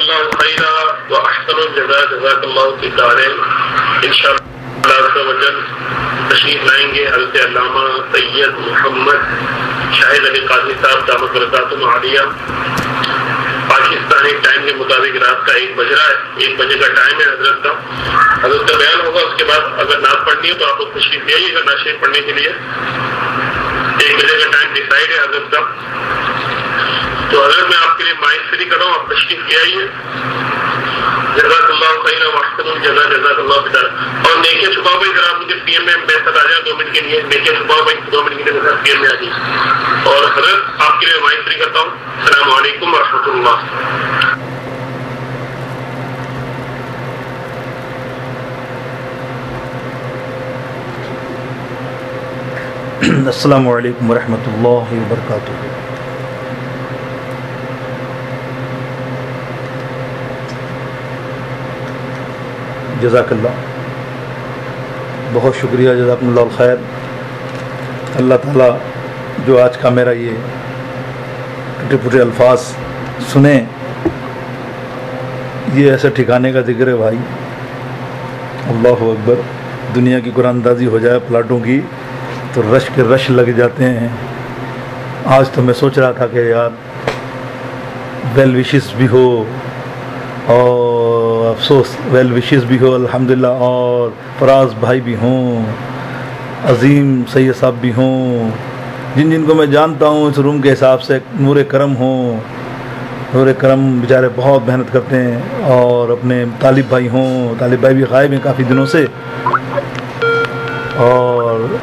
जज़ाकल्लाहु खैरा व अहसनुल जज़ा जज़ाकल्लाहु फी दारैन। इंशाअल्लाह अज़्ज़ा व जल तशरीफ लाएंगे हज़रत अल्लामा सैयद मोहम्मद शाहिद अली काज़ी साहब दामत बरकातुहु आलिया। पाकिस्तानी टाइम के मुताबिक रात का 1 बज रहा है, 1 बजे का टाइम है हजरत का। हजरत का बयान होगा, उसके बाद अगर नात पढ़नी हो तो आप लोग तशरीफ ले आइएगा नात शरीफ पढ़ने के लिए। 1 बजे का टाइम डिसाइड है हजरत का। तो हजरत मैं आपके लिए माइक फ्री कर रहा हूँ, आप तशरीफ ले आइए। जज़ाकल्लाहु खैरन व अहसनुल जज़ा जज़ाकल्लाहु फी दारैन। और नेकियां छुपाओ भाई, जरा आप मुझे पीएम में मेरे साथ आ जाए 2 मिनट के लिए। नेकियां छुपाओ भाई, 2 मिनट के लिए मेरे साथ पीएम में आ जाइए। और हजरत आपके लिए माइक फ्री करता हूँ। अस्सलामु अलैकुम व रहमतुल्लाह। अस्सलामु अलैकुम वरहमतुल्लाहि वबरकातुहू। जज़ाकल्लाह, बहुत शुक्रिया, जज़ाकुमुल्लाह खैर। अल्लाह ताला जो आज का मेरा ये टूटे फूटे अल्फाज सुने, ये ऐसे ठिकाने का जिक्र है भाई, अल्लाहु अकबर। दुनिया की कुरानदाजी हो जाए प्लाटों की तो रश के रश लग जाते हैं। आज तो मैं सोच रहा था कि यार वेल विशेस भी हो और अफसोस वेल विशेस भी हो अल्हम्दुलिल्लाह, और फराज भाई भी हों, अज़ीम सैयद साहब भी हों, जिन जिनको मैं जानता हूँ इस रूम के हिसाब से नूर करम हों। नूर करम बेचारे बहुत मेहनत करते हैं। और अपने तालिब भाई हों, तालिब भाई भी गायब हैं काफ़ी दिनों से, और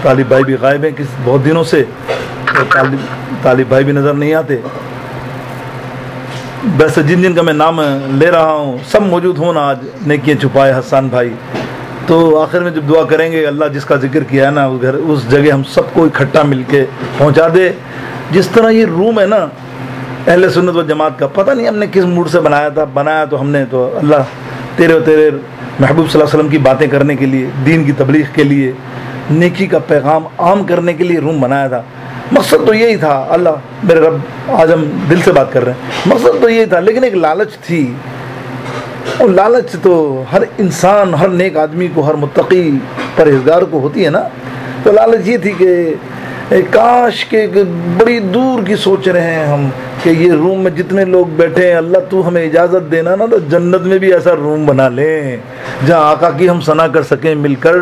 तालिब भाई भी गायब हैं बहुत दिनों से, और तालिब भाई भी नज़र नहीं आते। वैसे जिन जिन का मैं नाम ले रहा हूँ सब मौजूद हों ना आज, नेकियां छुपाए हसन भाई। तो आखिर में जब दुआ करेंगे, अल्लाह जिसका जिक्र किया है ना उस घर उस जगह हम सबको इकट्ठा मिलके पहुँचा दे। जिस तरह ये रूम है ना अहले सुन्नत व जमात का, पता नहीं हमने किस मूड से बनाया था। बनाया तो हमने तो अल्लाह तेरे महबूब सल्लल्लाहु अलैहि वसल्लम की बातें करने के लिए, दीन की तबलीग के लिए, नेकी का पैगाम आम करने के लिए रूम बनाया था। मकसद तो यही था, अल्लाह मेरे रब, आज हम दिल से बात कर रहे हैं, मकसद तो यही था। लेकिन एक लालच थी, और लालच तो हर इंसान, हर नेक आदमी को, हर मुत्तकी परहेज़गार को होती है ना। तो लालच ये थी कि काश के बड़ी दूर की सोच रहे हैं हम कि ये रूम में जितने लोग बैठे हैं, अल्लाह तू हमें इजाज़त देना ना तो जन्नत में भी ऐसा रूम बना लें जहाँ आका की हम सना कर सकें मिलकर।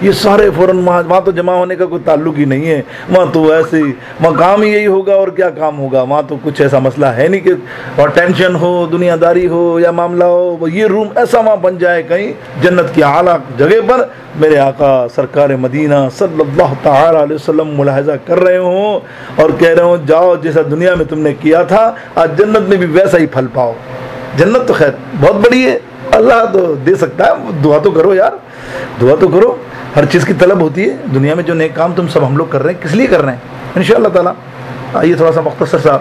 ये सारे फ़ौरन वहाँ तो जमा होने का कोई ताल्लुक ही नहीं है। वहाँ तो ऐसे वहाँ काम ही यही होगा, और क्या काम होगा। वहाँ तो कुछ ऐसा मसला है नहीं कि और टेंशन हो, दुनियादारी हो या मामला हो। ये रूम ऐसा वहाँ बन जाए कहीं जन्नत की आला जगह पर मेरे आका सरकार मदीना सल्लल्लाहु तआला अलैहि वसल्लम मुलाहज़ा कर रहे हों और कह रहे हों, जाओ जैसा दुनिया में तुमने किया था आज जन्नत में भी वैसा ही फल पाओ। जन्नत तो खैर बहुत बड़ी है, अल्लाह तो दे सकता है। दुआ तो करो यार, दुआ तो करो। हर चीज़ की तलब होती है दुनिया में। जो नेक काम तुम सब हम लोग कर रहे हैं, किस लिए कर रहे हैं? इंशाअल्लाह ताला। आइए थोड़ा सा मुख्तसर सा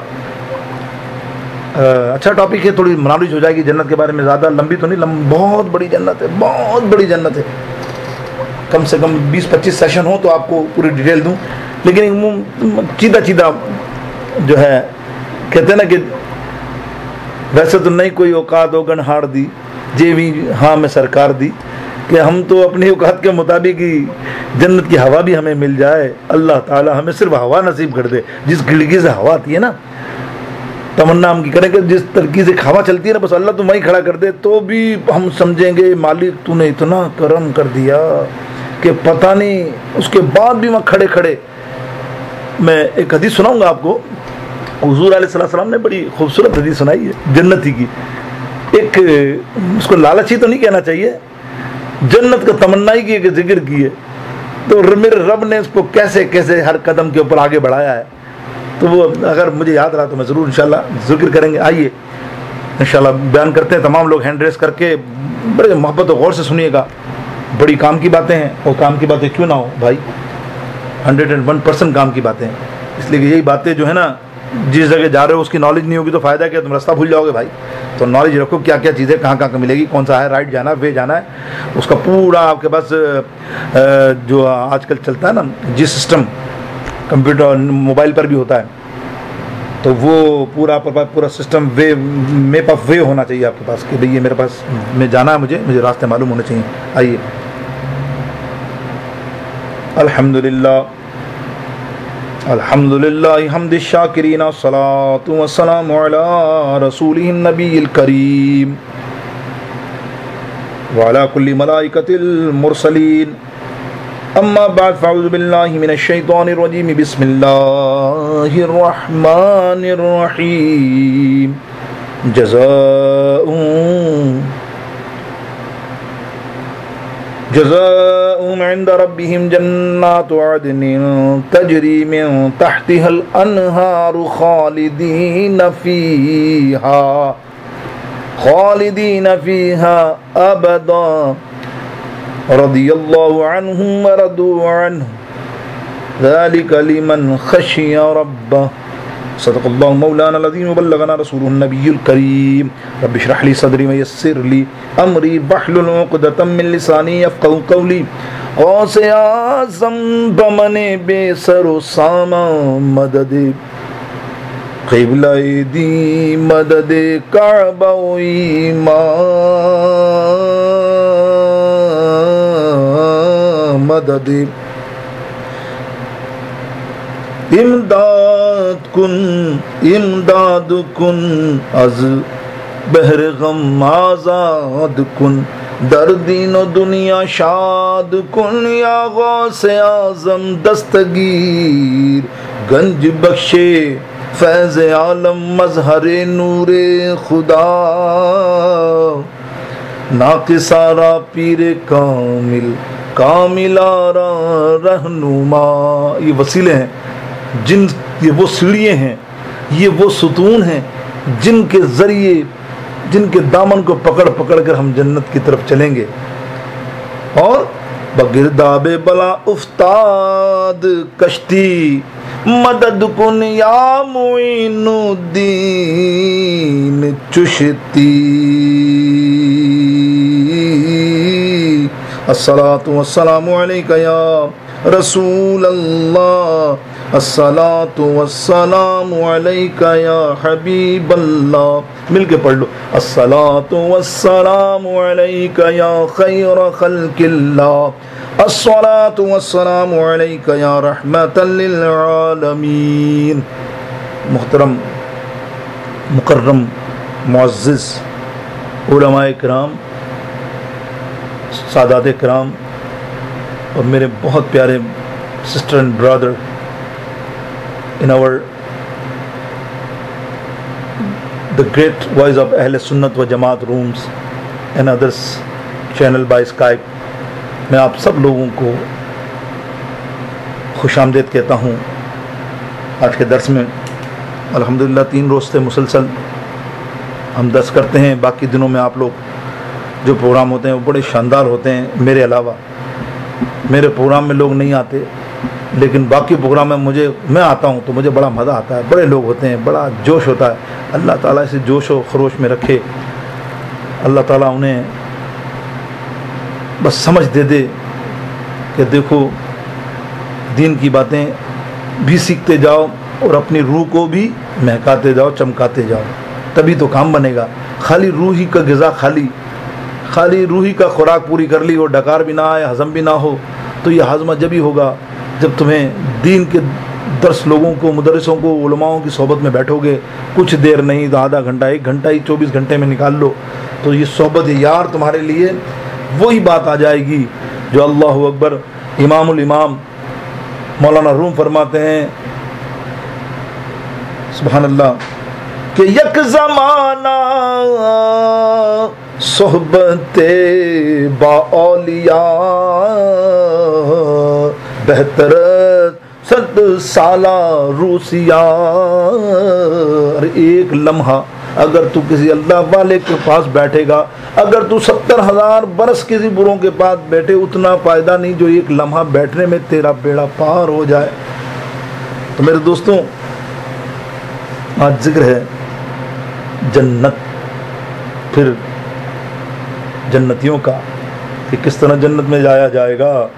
अच्छा टॉपिक है, थोड़ी नॉलेज हो जाएगी जन्नत के बारे में। ज़्यादा लंबी तो नहीं, बहुत बड़ी जन्नत है, बहुत बड़ी जन्नत है। कम से कम 20-25 सेशन हो तो आपको पूरी डिटेल दूं। लेकिन सीधा सीधा जो है कहते हैं ना कि वैसे तो नहीं कोई औकात औगन हार दी जे भी हाँ मैं सरकार दी, कि हम तो अपनी औकात के मुताबिक ही जन्नत की हवा भी हमें मिल जाए। अल्लाह ताला हमें सिर्फ हवा नसीब कर दे। जिस खिड़की से हवा आती है ना, तमन्ना हम की करें कि जिस तरीके से हवा चलती है ना, बस अल्लाह तुम वहीं खड़ा कर दे तो भी हम समझेंगे मालिक तूने इतना करम कर दिया कि पता नहीं। उसके बाद भी वहाँ खड़े खड़े मैं एक हदीस सुनाऊंगा आपको। हुजूर अलैहिस्सलाम ने बड़ी खूबसूरत हदीस सुनाई है जन्नती की। एक उसको लालची तो नहीं कहना चाहिए, जन्नत का तमन्नाई की एक जिक्र की है। तो मेरे रब ने इसको कैसे कैसे हर कदम के ऊपर आगे बढ़ाया है, तो वो अगर मुझे याद रहा तो मैं ज़रूर इंशाल्लाह जिक्र करेंगे। आइए इंशाल्लाह बयान करते हैं। तमाम लोग हैंड रेस करके बड़े मोहब्बत और गौर से सुनिएगा। बड़ी काम की बातें हैं, और काम की बातें क्यों ना हो भाई, 101% काम की बातें हैं। इसलिए कि यही बातें जो है ना, जिस जगह जा रहे हो उसकी नॉलेज नहीं होगी तो फ़ायदा क्या, तुम रास्ता भूल जाओगे भाई। तो नॉलेज रखो, क्या क्या चीज़ें कहाँ कहाँ मिलेगी, कौन सा है, राइट जाना है, वे जाना है, उसका पूरा आपके पास जो आजकल चलता है ना जी सिस्टम, कंप्यूटर मोबाइल पर भी होता है, तो वो पूरा सिस्टम वे मैप ऑफ वे होना चाहिए आपके पास कि भाई ये मेरे पास में जाना है, मुझे रास्ते मालूम होने चाहिए। आइए, अल्हम्दुलिल्लाह हम्द शाकिरीन सलातु वस्सलामु अला रसूलिहिन नबील करीम व अला कुल्ली मलाइकतिल मुरसलीन। अम्मा बाद फ़अऊज़ु बिल्लाहि मिनश शैतानिर रजीम। बिस्मिल्लाहिर रहमानिर रहीम। जज़ाउहुम इंद रब्बिहिम जन्नातु अदनिन तजरी मिन तहतिहल अनहारु खालिदीन फीहा अबदा रदियल्लाहु अन्हुम व रदू अन्हु ज़ालिका लिमन खशिया रब्बह। सदक़ल्लाहु मौलाना अज़ीम व बल्लगना रसूलुहुन नबियुल करीम। रब्बि इश्रह ली सदरी व यस्सिर ली अमरी वहलुल उक़दतम मिन लिसानी यफ़क़हू क़ौली। गौसे आज़म बमने बेसरो सामा मददे क़िबला-ए दी मददे काबा व ईमान मददे इमदाद कुन अज बहर गम आजाद कुन दर्दीनो दुनिया शाद कुन या गौसे आज़म दस्तगीर गंज बख्शे फैज़ आलम मज़हरे नूरे खुदा नाक़िसारा पीरे कामिलारा रहनुमा। ये वसीले हैं, ये वो सीढ़ियाँ हैं, ये वो सुतून हैं जिनके ज़रिए, जिनके दामन को पकड़ पकड़ कर हम जन्नत की तरफ चलेंगे। और बगिरदाबे बला उफ्ताद कश्ती मदद कुन या मुइनुद्दीन चुश्ती। अस्सलातु वस्सलामु अलैका या रसूल अल्लाह, अस्सलातु वस्सलामु अलैका या हबीब अल्लाह। मिल के पढ़ लो, अस्सलातु वस्सलामु अलैका या खैर खल्किल्लाह, अस्सलातु वस्सलामु अलैका या रहमतल लिल आलमीन। मुहतरम मुकर्रम मुअज़्ज़िज़ उलमाए किराम, सादाते किराम और मेरे बहुत प्यारे sister and brother in our the great voice of अहले सुन्नत व जमात rooms and others channel by Skype, मैं आप सब लोगों को खुशामदीद कहता हूँ। आज के दर्स में अल्हम्दुलिल्लाह 3 रोज़ से मुसलसल हम दर्स करते हैं। बाकी दिनों में आप लोग जो प्रोग्राम होते हैं वो बड़े शानदार होते हैं। मेरे अलावा मेरे प्रोग्राम में लोग नहीं आते, लेकिन बाकी प्रोग्राम में मैं आता हूँ तो मुझे बड़ा मज़ा आता है। बड़े लोग होते हैं, बड़ा जोश होता है। अल्लाह ताला इसे जोश व खरोश में रखे। अल्लाह ताला उन्हें बस समझ दे दे कि देखो दीन की बातें भी सीखते जाओ और अपनी रूह को भी महकाते जाओ, चमकाते जाओ, तभी तो काम बनेगा। खाली रूह ही का ग़िज़ा, खाली रूह ही का खुराक पूरी कर ली और डकार भी ना आए, हज़म भी ना हो, तो ये हाजमा जब ही होगा जब तुम्हें दीन के दर्स लोगों को, मुदर्रिसों को, उलमाओं की सोहबत में बैठोगे। कुछ देर नहीं तो आधा घंटा, 1 घंटा ही 24 घंटे में निकाल लो, तो ये सोहबत यार तुम्हारे लिए वही बात आ जाएगी जो अल्लाहु अकबर इमामुल इमाम मौलाना रूम फरमाते हैं, सुभान अल्लाह, कि यक ज़माना सोहबते बाओलिया बेहतर 100 साला रूसिया। और एक लम्हा अगर तू किसी अल्लाह वाले के पास बैठेगा, अगर तू 70,000 बरस किसी बुरों के पास बैठे, उतना फ़ायदा नहीं जो एक लम्हा बैठने में तेरा बेड़ा पार हो जाए। तो मेरे दोस्तों, आज जिक्र है जन्नत, फिर जन्नतियों का कि किस तरह जन्नत में जाया जाएगा,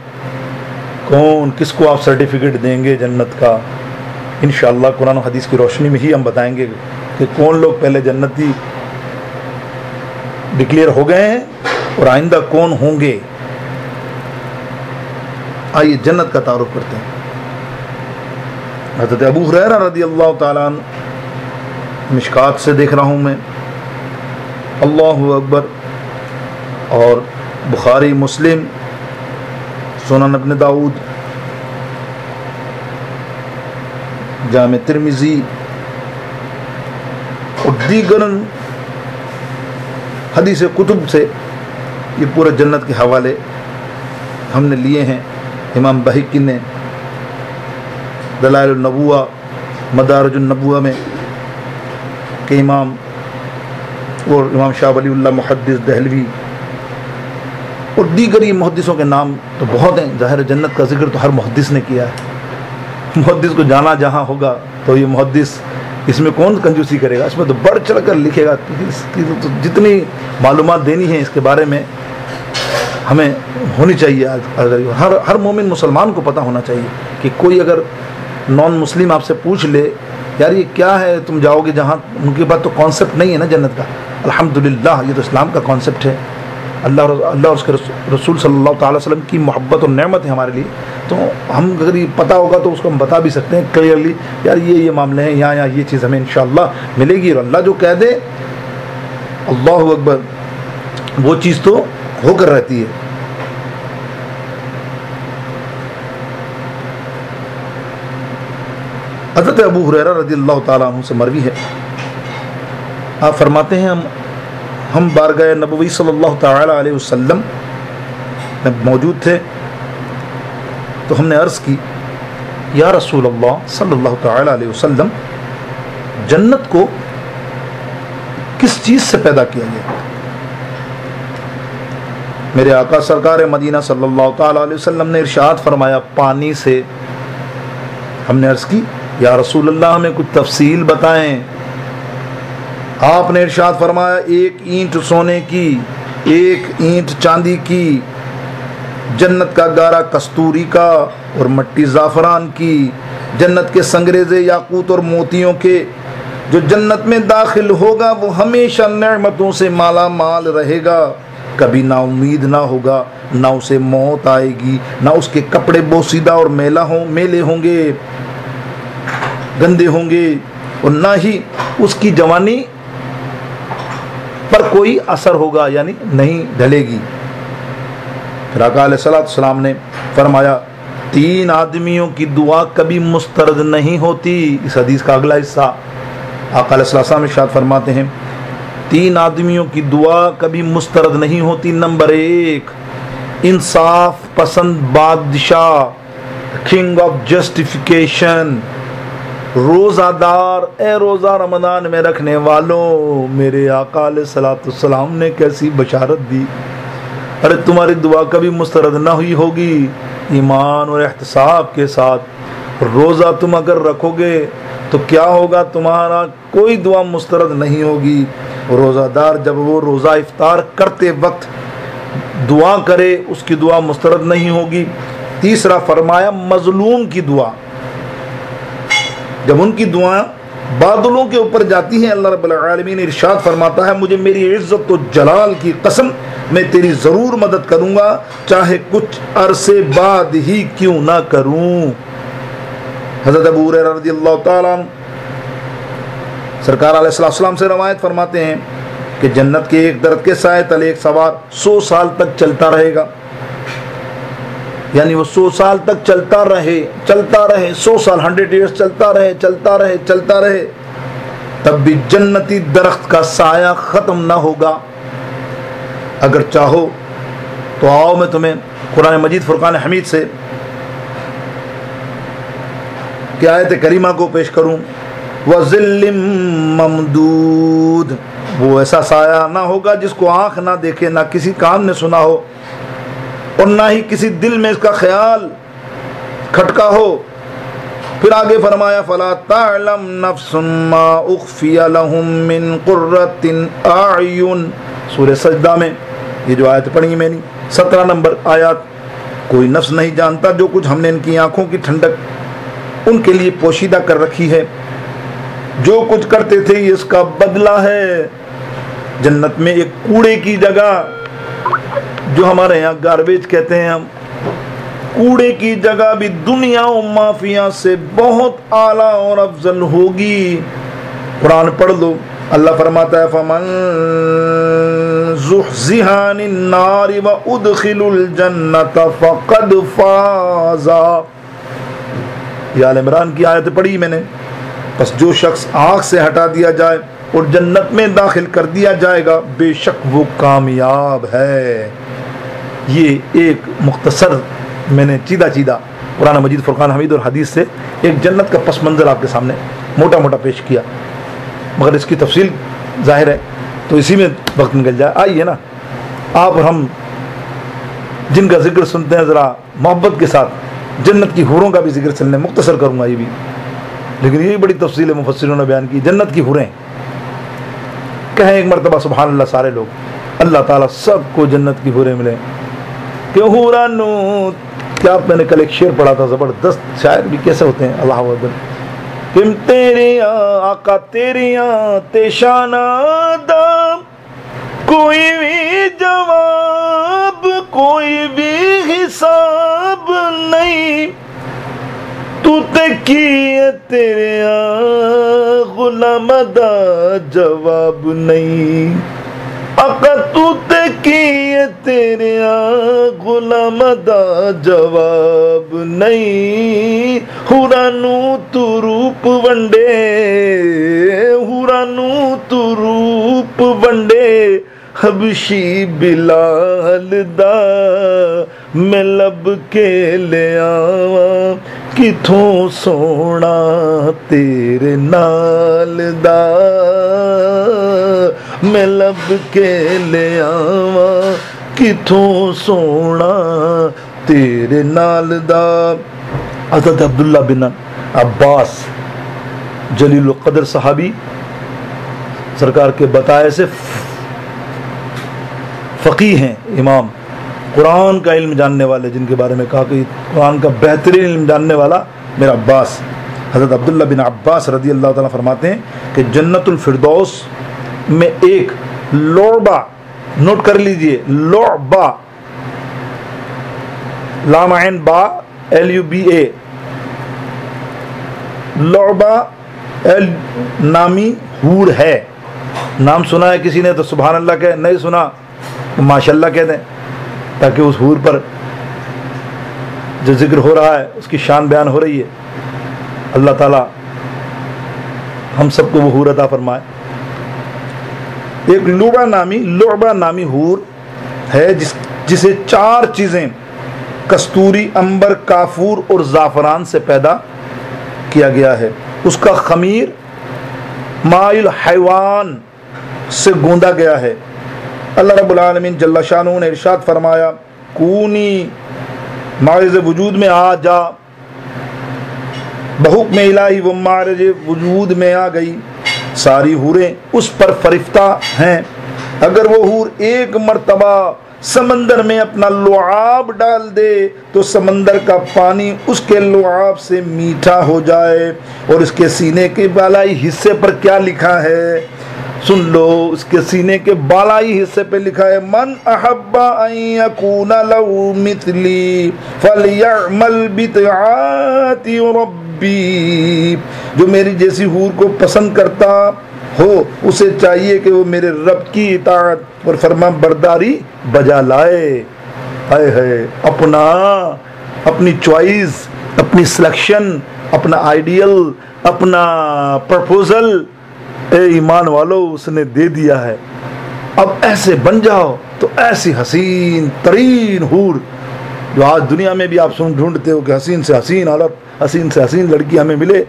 कौन किसको आप सर्टिफिकेट देंगे जन्नत का, इंशाअल्लाह कुरान और हदीस की रोशनी में ही हम बताएंगे कि कौन लोग पहले जन्नती डिक्लेयर हो गए हैं और आइंदा कौन होंगे। आइए जन्नत का तारुफ करते हैं। हज़रत अबू हुरैरा रज़ियल्लाहु ताला अन्हु, मिशकात से देख रहा हूँ मैं, अल्लाहु अकबर, और बुखारी, मुस्लिम, सुनन इब्न दाऊद, जामे तिर्मिज़ी और दीगर हदीस कुतुब से ये पूरे जन्नत के हवाले हमने लिए हैं। इमाम बहकी ने दलाइल नबुवा, मदारिजुन नबुवा में के इमाम और इमाम शाह वलीउल्लाह मुहद्दिस दहलवी और दीगर ये मुहद्दिसों के नाम तो बहुत हैं। ज़ाहिर जन्नत का जिक्र तो हर मुहद्दिस ने किया है। मुहद्दिस को जाना जहाँ होगा तो ये मुहद्दिस, इसमें कौन कंजूसी करेगा, इसमें तो बढ़ चढ़ कर लिखेगा। तो जितनी मालूमात देनी है इसके बारे में हमें होनी चाहिए। अगर हर मोमिन मुसलमान को पता होना चाहिए कि कोई अगर नॉन मुस्लिम आपसे पूछ ले यार ये क्या है, तुम जाओगे जहाँ, उनके पास तो कॉन्सेप्ट नहीं है ना जन्नत का। अल्हम्दुलिल्लाह ये तो इस्लाम का कॉन्सेप्ट है। अल्लाह और उसके रसूल सल्लल्लाहु अलैहि वसल्लम की मोहब्बत और नेमत है हमारे लिए। तो हम अगर ये पता होगा तो उसको हम बता भी सकते हैं क्लियरली, यार ये मामले हैं, यहाँ ये चीज़ हमें इंशाअल्लाह मिलेगी। और अल्लाह जो कह दे, अल्लाहु अकबर, वो चीज़ तो होकर रहती है। हज़रत अबू हुरैरा रज़ियल्लाहु ताला अन्हु से मरवी है, आप फरमाते हैं हम बारगाह नबवी सल्लल्लाहु ताला अलैहि वसल्लम में मौजूद थे तो हमने अर्ज़ की, या रसूल अल्लाह सल्लल्लाहु ताला अलैहि वसल्लम, जन्नत को किस चीज़ से पैदा किया गया? मेरे आका सरकार मदीना सल्लल्लाहु ताला अलैहि वसल्लम ने इरशाद फरमाया, पानी से। हमने अर्ज़ की, या रसूल अल्लाह हमें कुछ तफसील बताएं। आपने इरशाद फरमाया, एक ईंट सोने की, एक ईंट चांदी की, जन्नत का गारा कस्तूरी का और मट्टी ज़ाफ़रान की, जन्नत के संगरेज़े याकूत और मोतियों के। जो जन्नत में दाखिल होगा वो हमेशा नेमतों से माला माल रहेगा, कभी ना उम्मीद ना होगा, ना उसे मौत आएगी, ना उसके कपड़े बोसीदा और मेले होंगे, गंदे होंगे, और ना ही उसकी जवानी पर कोई असर होगा, यानी नहीं ढलेगी। फिर आका अलैहिस्सलाम ने फरमाया, 3 आदमियों की दुआ कभी मुस्तरद नहीं होती। इस हदीस का अगला हिस्सा आका अलैहिस्सलाम इरशाद फरमाते हैं, 3 आदमियों की दुआ कभी मुस्तरद नहीं होती। नंबर 1, इंसाफ पसंद बादशाह, किंग ऑफ जस्टिफिकेशन, रोज़ादार। ए रोज़ा रमज़ान में रखने वालों, मेरे आका अलैहिस्सलाम ने कैसी बशारत दी, अरे तुम्हारी दुआ कभी मुस्तरद ना हुई होगी। ईमान और एहतिसाब के साथ रोज़ा तुम अगर रखोगे तो क्या होगा, तुम्हारा कोई दुआ मुस्तरद नहीं होगी। रोज़ादार जब वो रोज़ा इफ्तार करते वक्त दुआ करे, उसकी दुआ मुस्तरद नहीं होगी। तीसरा फरमाया, मजलूम की दुआ, जब उनकी दुआ बादलों के ऊपर जाती है, अल्लाह रब्बुल आलमीन इरशाद फरमाता है, मुझे मेरी इज्जत और जलाल की कसम, मैं तेरी ज़रूर मदद करूँगा, चाहे कुछ अरसे बाद ही क्यों ना करूँ। हज़रत अबू हुरैरा रज़ियल्लाहु ताला अन्हु सरकार अलैहिस्सलाम से रवायत फरमाते हैं कि जन्नत के एक दरख्त के साए तले एक सवार 100 साल तक चलता रहेगा, यानी वो 100 साल तक चलता रहे 100 साल, 100 ईयर्स चलता रहे, तब भी जन्नती दरख्त का साया ख़त्म ना होगा। अगर चाहो तो आओ मैं तुम्हें कुरान मजीद फुरकान हमीद से कि आयत करीमा को पेश करूं। वज़िल्लिम ममदूद, वो ऐसा साया ना होगा जिसको आँख ना देखे, ना किसी कान ने सुना हो, और ना ही किसी दिल में इसका ख्याल खटका हो। फिर आगे फरमाया, फला तालम नफ्सुम मा उख्फिया लहुम मिन कुर्रतिन आयुन। सूरह सजदा में ये जो आयत पढ़ी मैंने 17 नंबर आयत, कोई नफ्स नहीं जानता जो कुछ हमने इनकी आंखों की ठंडक उनके लिए पोशीदा कर रखी है। जो कुछ करते थे ये इसका बदला है। जन्नत में एक कूड़े की जगह, जो हमारे यहाँ गार्बेज कहते हैं हम, कूड़े की जगह भी दुनिया और माफिया से बहुत आला और अफजल होगी। कुरान पढ़ लो, अल्लाह फरमाता है फमन ज़ुहज़िहा अनिन नारि व उदखिलुल जन्नत फ़क़द फ़ाज़ा। ये आल इमरान की आयत पढ़ी मैंने। बस जो शख्स आग से हटा दिया जाए और जन्नत में दाखिल कर दिया जाएगा, बेशक वो कामयाब है। ये एक मुख्तसर मैंने चीदा कुरान मजीद, फुरकान हमीद और हदीस से एक जन्नत का पस मंज़र आपके सामने मोटा मोटा पेश किया, मगर इसकी तफसील जाहिर है तो इसी में वक्त निकल जाए। आइए ना, आप और हम जिनका जिक्र सुनते हैं ज़रा मोहब्बत के साथ, जन्नत की हूरों का भी जिक्र चलने, मुख्तसर करूँगा ये भी, लेकिन ये बड़ी तफसील मुफस्सिरों ने बयान की। जन्नत की हूरें कहें एक मरतबा सुभान अल्लाह सारे लोग, अल्लाह ताला सबको जन्नत की हूरें मिले। क्यों हुरानू, क्या मैंने कल एक शेर पढ़ा था, ज़बरदस्त शायर भी कैसे होते हैं, अल्लाह अकबर। किम तेरिया आका तेरिया तेशाना दाम, कोई भी जवाब कोई भी हिसाब नहीं, तू ते किए तेरे गुलाम दा जवाब नहीं। आका तू ते किए तेरे गुलाम दा जवाब नहीं। हुरानू तू रूप वंडे, हुरानू तू रूप वंडे, हबशी बिलाल दा मैं लब के ले आवा, किथों सोना तेरे नाल दा मैं लब के ले आवा, किथों सोना तेरे नाल दा। हज़रत अब्दुल्ला बिन अब्बास जलील क़दर सहाबी सरकार के बताए से फ़क़ीह हैं, इमाम, कुरान का इल्म जानने वाले, जिनके बारे में कहा कि कुरान का बेहतरीन इल्म जानने वाला मेरा अब्बास। हज़रत अब्दुल्ला बिन अब्बास रज़ी अल्लाह ताला फरमाते हैं कि जन्नतुल फिरदौस में एक लोबा, नोट कर लीजिए, लोबा, लाम ऐन बा LUBA, लोबा एल नामी हूर है। नाम सुना है किसी ने तो सुभान अल्लाह कहे, नहीं सुना तो माशाल्लाह कह दें, ताकि उस हूर पर जो जिक्र हो रहा है उसकी शान बयान हो रही है। अल्लाह ताला हम सबको वो हूर अता फरमाए। एक लुबा नामी हूर है जिसे 4 चीज़ें कस्तूरी, अंबर, काफूर और ज़ाफ़रान से पैदा किया गया है। उसका खमीर माइल हैवान से गूंदा गया है। अल्लाह रब्बुल आलमीन जल्ला शानहू ने इरशाद फरमाया, कूनी मारिज़ वजूद में आ जा, बहुक्म इलाही वो मारिज़ वजूद में आ गई। सारी हूरें उस पर फरिफ्ता हैं। अगर वो हूर एक मर्तबा समंदर में अपना लुआब डाल दे तो समंदर का पानी उसके लुआब से मीठा हो जाए। और इसके सीने के बालाई हिस्से पर क्या लिखा है, सुन लो। उसके सीने के बालाई हिस्से पे लिखा है, मन अहब्बा अन यकूना लहू मिथली फलयअमल बितआति रब्बी। जो मेरी जैसी हूर को पसंद करता हो उसे चाहिए कि वो मेरे रब की इताअत और फरमा बरदारी बजा लाए। हाय हाय, अपनी चॉइस, अपनी सिलेक्शन, अपना आइडियल, अपना प्रपोजल ए ईमान वालों उसने दे दिया है। अब ऐसे बन जाओ तो ऐसी हसीन तरीन हूर जो आज दुनिया में भी आप सुन ढूंढते हो कि हसीन से हसीन औरत, हसीन से हसीन लड़की हमें मिले,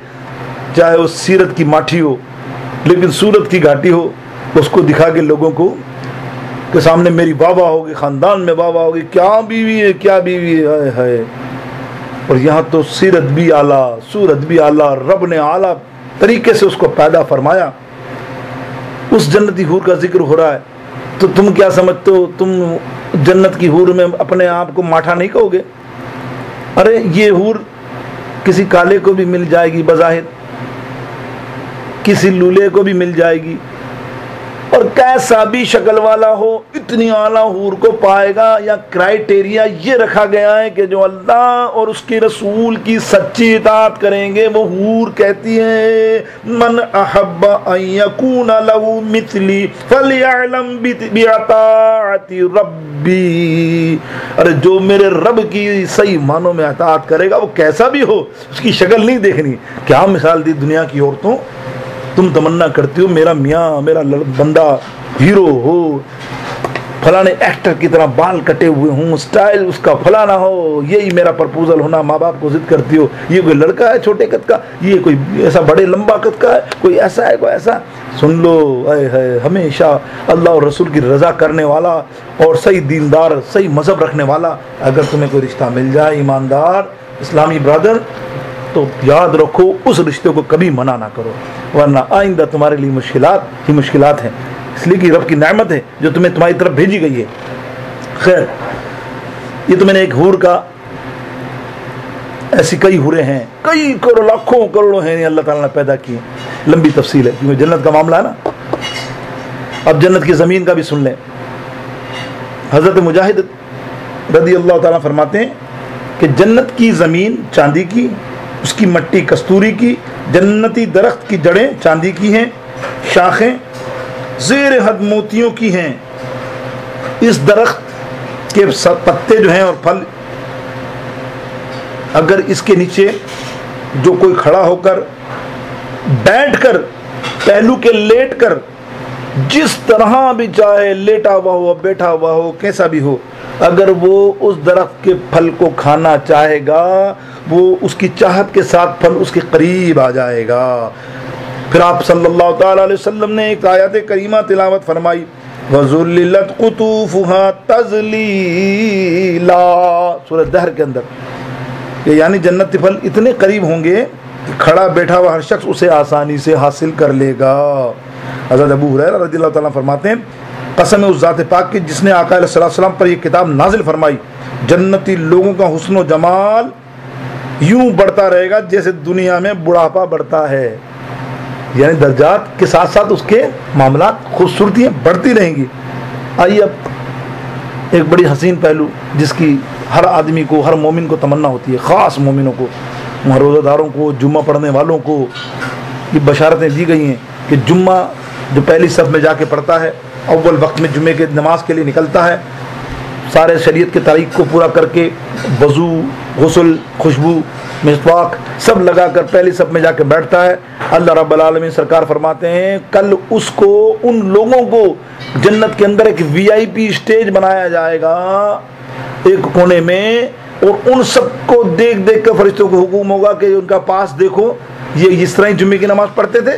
चाहे वो सीरत की माठी हो लेकिन सूरत की घाटी हो, उसको दिखा के लोगों को के सामने मेरी वाह होगी, ख़ानदान में वाह होगी, क्या बीवी है, क्या बीवी है। और यहाँ तो सीरत भी आला, सूरत भी आला, रब ने आला तरीके से उसको पैदा फरमाया। उस जन्नती हूर का जिक्र हो रहा है तो तुम क्या समझते हो, तुम जन्नत की हूर में अपने आप को माठा नहीं कहोगे? अरे ये हूर किसी काले को भी मिल जाएगी बज़ाहिर, किसी लूले को भी मिल जाएगी, और कैसा भी शक्ल वाला हो इतनी आला हूर को पाएगा। या क्राइटेरिया ये रखा गया है कि जो अल्लाह और उसके रसूल की सच्ची इताअत करेंगे वो हूर कहती है मन अहब्बा अन यकून लहू मिथली फलयअलम बिअताअति रब्बी। अरे जो मेरे रब की सही मानों में इताअत करेगा वो कैसा भी हो, उसकी शक्ल नहीं देखनी। क्या मिसाल दी दुनिया की औरतों, तुम तमन्ना करती हो मेरा मियाँ मेरा बंदा हीरो हो, फलाने एक्टर की तरह बाल कटे हुए हों, स्टाइल उसका फलाना हो, यही मेरा प्रपोजल होना। माँ बाप को जिद करती हो, ये कोई लड़का है छोटे कद का, ये कोई ऐसा बड़े लंबा कद का है, कोई ऐसा है कोई ऐसा। सुन लो, है हमेशा अल्लाह और रसूल की रज़ा करने वाला और सही दीनदार सही मज़हब रखने वाला अगर तुम्हें कोई रिश्ता मिल जाए, ईमानदार इस्लामी ब्रदर, तो याद रखो उस रिश्ते को कभी मना ना करो, वरना आइंदा तुम्हारे लिए मुश्किलात ही मुश्किलात हैं। इसलिए कि रब की नेमत है जो तुम्हें तुम्हारी तरफ भेजी गई है। खैर, ये तो मैंने एक हूर का, ऐसी कई हुरे हैं, कई करोड़ लाखों करोड़ों हैं अल्लाह ताला ने पैदा किए। लंबी तफसील है क्योंकि जन्नत का मामला है ना। अब जन्नत की ज़मीन का भी सुन लें। हज़रत मुजाहिद रज़ी अल्लाह ताला फरमाते हैं कि जन्नत की ज़मीन चांदी की, उसकी मट्टी कस्तूरी की, जन्नती दरख्त की जड़ें चांदी की हैं, शाखें ज़ेर हद मोतियों की हैं। इस दरख्त के पत्ते जो हैं और फल, अगर इसके नीचे जो कोई खड़ा होकर बैठकर पहलू के लेटकर जिस तरह भी चाहे, लेटा हुआ हो बैठा हुआ हो कैसा भी हो, अगर वो उस दरख्त के फल को खाना चाहेगा वो उसकी चाहत के साथ फल उसके करीब आ जाएगा। फिर आप सल्लल्लाहु ताला अलैहि वसल्लम ने एक आयत करीमा तिलावत फरमाई, वज़ुल्लिलत कुतूफुहा तज़लीला, सूरह दहर के अंदर। यानी जन्नती फल इतने करीब होंगे कि खड़ा बैठा हुआ हर शख्स उसे आसानी से हासिल कर लेगा। हज़रत अबू हुरैरा रज़ियल्लाहु ताला फरमाते हैं, कसम उस ज़ात पाक की जिसने आका अलैहि सलाम पर यह किताब नाजिल फरमाई, जन्नती लोगों का हुस्न व जमाल यूं बढ़ता रहेगा जैसे दुनिया में बुढ़ापा बढ़ता है। यानी दर्जात के साथ साथ उसके मामलात खूबसूरतियाँ बढ़ती रहेंगी। आइए अब एक बड़ी हसीन पहलू जिसकी हर आदमी को, हर मोमिन को तमन्ना होती है, ख़ास मोमिनों को, रोज़ादारों को, जुम्मा पढ़ने वालों को ये बशारतें दी गई हैं कि जुम्मा जो पहली सफ में जाके पढ़ता है, अव्वल वक्त में जुम्मे के नमाज के लिए निकलता है, सारे शरीयत के तारीख को पूरा करके वज़ू, गुस्ल, खुशबू, मिसवाक सब लगाकर पहली सफ में जाके बैठता है। अल्लाह रब्बुल आलमीन सरकार फरमाते हैं कल उसको, उन लोगों को जन्नत के अंदर एक VIP स्टेज बनाया जाएगा एक कोने में, और उन सबको देख देख कर फरिश्तों को हुक्म होगा कि उनका पास देखो, ये इस तरह ही जुम्मे की नमाज पढ़ते थे,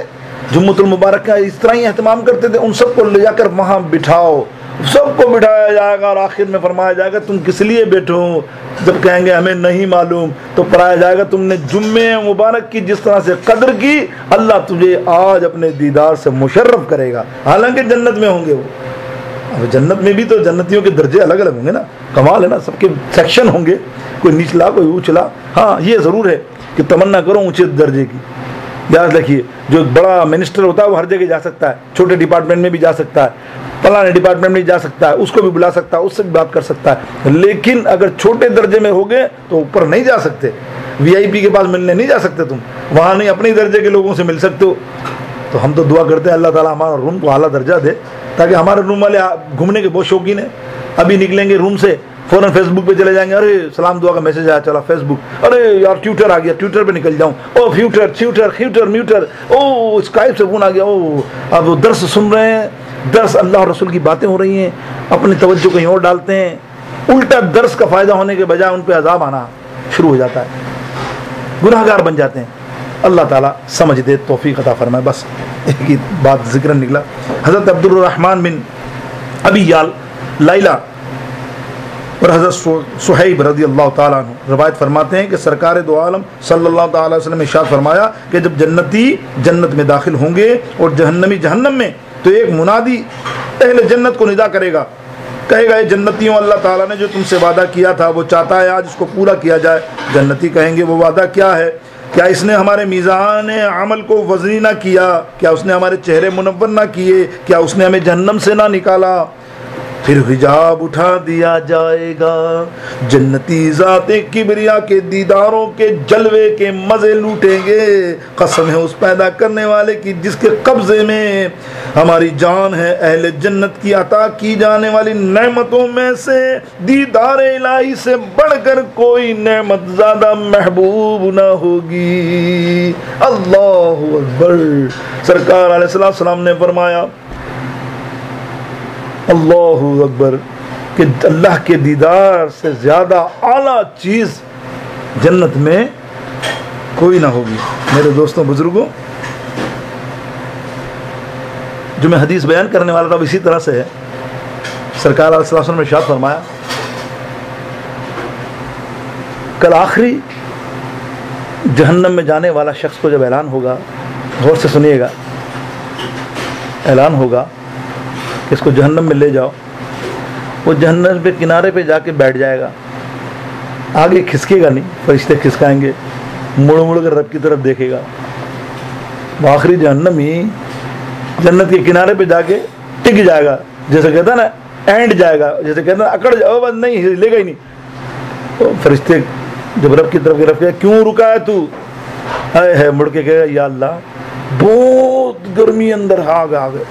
जुम्मतुल मुबारक का इस तरह ही एहतमाम करते थे, उन सबको ले जाकर वहाँ बिठाओ, सबको बिठाया जाएगा और आखिर में फरमाया जाएगा तुम किस लिए बैठो। जब कहेंगे हमें नहीं मालूम तो पढ़ाया जाएगा तुमने जुम्मे मुबारक की जिस तरह से कदर की, अल्लाह तुझे आज अपने दीदार से मुशर्रफ करेगा। हालांकि जन्नत में होंगे वो, अब जन्नत में भी तो जन्नतियों के दर्जे अलग अलग होंगे ना, कमाल है ना, सबके सेक्शन होंगे, कोई निचला कोई ऊंचला। हाँ ये ज़रूर है कि तमन्ना करो ऊंचे दर्जे की। याद रखिए, जो बड़ा मिनिस्टर होता है वो हर जगह जा सकता है, छोटे डिपार्टमेंट में भी जा सकता है, फलाने डिपार्टमेंट में जा सकता है, उसको भी बुला सकता है, उससे भी बात कर सकता है। लेकिन अगर छोटे दर्जे में हो गए तो ऊपर नहीं जा सकते, VIP के पास मिलने नहीं जा सकते, तुम वहाँ नहीं अपने दर्जे के लोगों से मिल सकते हो। तो हम तो दुआ करते हैं अल्लाह ताला हमारा रूम को आला दर्जा दे, ताकि हमारे रूम वाले घूमने के बहुत शौकीन है, अभी निकलेंगे रूम से फ़ौरन फेसबुक पे चले जाएंगे, अरे सलाम दुआ का मैसेज आया, चला फेसबुक, अरे यार ट्विटर आ गया, ट्विटर पे निकल जाऊँ, ओ फ्यूटर म्यूटर, ओ स्काइप से फोन आ गया, ओ अब दर्स सुन रहे हैं, दर्स अल्लाह और रसूल की बातें हो रही हैं, अपनी तवज्जो कहीं और डालते हैं, उल्टा दर्स का फ़ायदा होने के बजाय उन पर अजाब आना शुरू हो जाता है, गुनाहगार बन जाते हैं। अल्लाह ताला समझ दे, तौफीक अता फरमाए। बस एक ही बात जिक्र निकला। हज़रत अब्दुर रहमान बिन अबी लाइला और हज़रत सुहैब रज़ी अल्लाह ताला अन्हु रवायत फरमाते हैं कि सरकार दो आलम सल्लल्लाहु अलैहि वसल्लम ने इरशाद फरमाया कि जब जन्नती जन्नत में दाखिल होंगे और जहन्नमी जहन्नम में, तो एक मुनादी अहले जन्नत को निदा करेगा, कहेगा ये जन्नतियों, अल्लाह ताला ने जो तुमसे वादा किया था वो चाहता है आज उसको पूरा किया जाए। जन्नती कहेंगे वो वादा क्या है? क्या इसने हमारे मीज़ान अमल को वज़नी ना किया? क्या उसने हमारे चेहरे मुनव्वर ना किए? क्या उसने हमें जहन्नम से ना निकाला? फिर हिजाब उठा दिया जाएगा। जन्नती ज़ाते किबरिया के दीदारों के जलवे के मज़े लूटेंगे। कसम है उस पैदा करने वाले की जिसके कब्ज़े में हमारी जान है। अहले जन्नत की अता की जाने वाली नेमतों में से दीदार इलाही से बढ़कर कोई नेमत ज़्यादा महबूब ना होगी। अल्लाहु अकबर। सरकार अलैहिस्सलाम ने फरमाया अल्लाहु अकबर कि अल्लाह के दीदार से ज़्यादा आला चीज़ जन्नत में कोई ना होगी। मेरे दोस्तों बुजुर्गों, जो मैं हदीस बयान करने वाला था इसी तरह से है। सरकार अलैहि वसल्लम ने इरशाद फरमाया कल आखिरी जहन्नम में जाने वाला शख्स को जब ऐलान होगा, गौर से सुनिएगा, ऐलान होगा कि इसको जहन्नम में ले जाओ, वो जहन्नम के किनारे पे जाके बैठ जाएगा, आगे खिसकेगा नहीं, फरिश्ते खिसकाएंगे, मुड़ मुड़ कर रब की तरफ देखेगा। वो आखिरी जहन्नम ही जन्नत के किनारे पे जाके टिक जाएगा, जैसे कहता है ना एंड जाएगा, जैसे कहता है अकड़ जाओ, बस नहीं हिलेगा ही नहीं। तो फरिश्ते जब रब की तरफ गिरफ्त किया, क्यों रुका है तू? है मुड़ के कहेगा या अल्लाह बहुत गर्मी अंदर आ गए,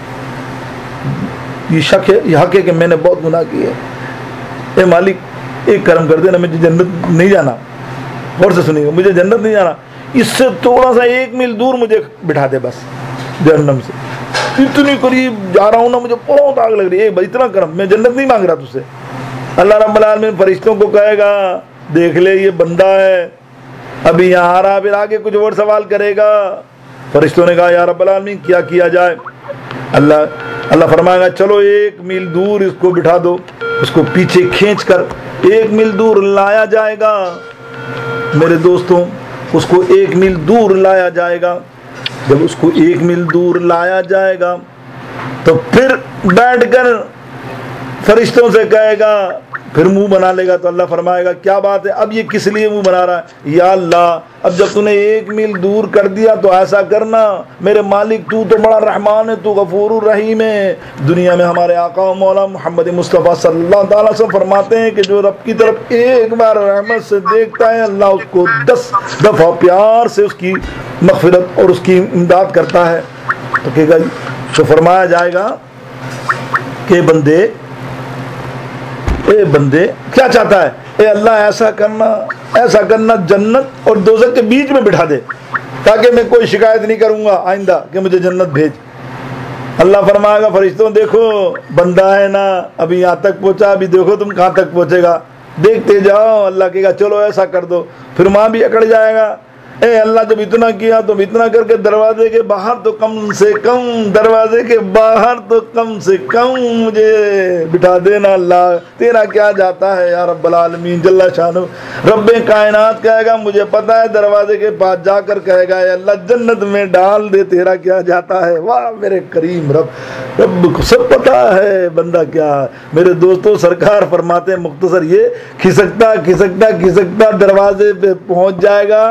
ये शक है, यह हक है कि मैंने बहुत गुनाह किए। ए मालिक एक कर्म कर देना, मुझे जन्नत नहीं जाना। और से सुनिएगा, मुझे जन्नत नहीं जाना, इससे थोड़ा सा 1 मील दूर मुझे बिठा दे बस जहन्नम से। इतनी करीब जा रहा हूँ ना, मुझे बहुत आग लग रही है, भाई इतना कर्म, मैं जन्नत नहीं मांग रहा तुझसे। अल्लाह रब्बुल आलमीन फरिश्तों को कहेगा देख ले ये बंदा है, अभी यहाँ आ रहा, फिर आगे कुछ और सवाल करेगा। फरिश्तों ने कहा या रब्बुल आलमीन क्या किया जाए? अल्लाह फरमाएगा चलो 1 मील दूर इसको बिठा दो। उसको पीछे खींच कर 1 मील दूर लाया जाएगा। मेरे दोस्तों, उसको 1 मील दूर लाया जाएगा। जब उसको 1 मील दूर लाया जाएगा तो फिर बैठकर फरिश्तों से कहेगा, फिर मुंह बना लेगा। तो अल्लाह फरमाएगा क्या बात है, अब ये किस लिए मुंह बना रहा है? या अल्लाह अब जब तूने 1 मील दूर कर दिया तो ऐसा करना, मेरे मालिक तू तो बड़ा रहमान है, तू गफूर रहीम है। दुनिया में हमारे आका और मौला मोहम्मद मुस्तफ़ा सल्लल्लाहु अलैहि वसल्लम फरमाते हैं कि जो रब की तरफ एक बार रहमत से देखता है, अल्लाह उसको 10 दफ़ा प्यार से उसकी मग़फ़िरत और उसकी इमदाद करता है। तो कहेगा, तो फरमाया जाएगा कि बंदे क्या चाहता है? ए अल्लाह ऐसा करना जन्नत और दोज़ख के बीच में बिठा दे, ताकि मैं कोई शिकायत नहीं करूंगा आइंदा कि मुझे जन्नत भेज। अल्लाह फरमाएगा फरिश्तों देखो बंदा है ना, अभी यहाँ तक पहुंचा, अभी देखो तुम कहाँ तक पहुंचेगा, देखते जाओ। अल्लाह कहेगा चलो ऐसा कर दो, फिर वहाँ भी अकड़ जाएगा। ए अल्लाह जब इतना किया तो इतना करके दरवाजे के बाहर तो कम से कम मुझे बिठा देना। अल्लाह तेरा क्या जाता है या रब्बुल आलमीन जल्ला शानु। रब्बे कायनात कहेगा मुझे पता है, दरवाजे के पास जाकर कहेगा अल्लाह जन्नत में डाल दे, तेरा क्या जाता है। वाह मेरे करीम रब को सब पता है बंदा क्या। मेरे दोस्तों सरकार फरमाते हैं मुख्तसर ये खिसकता दरवाजे पे पहुंच जाएगा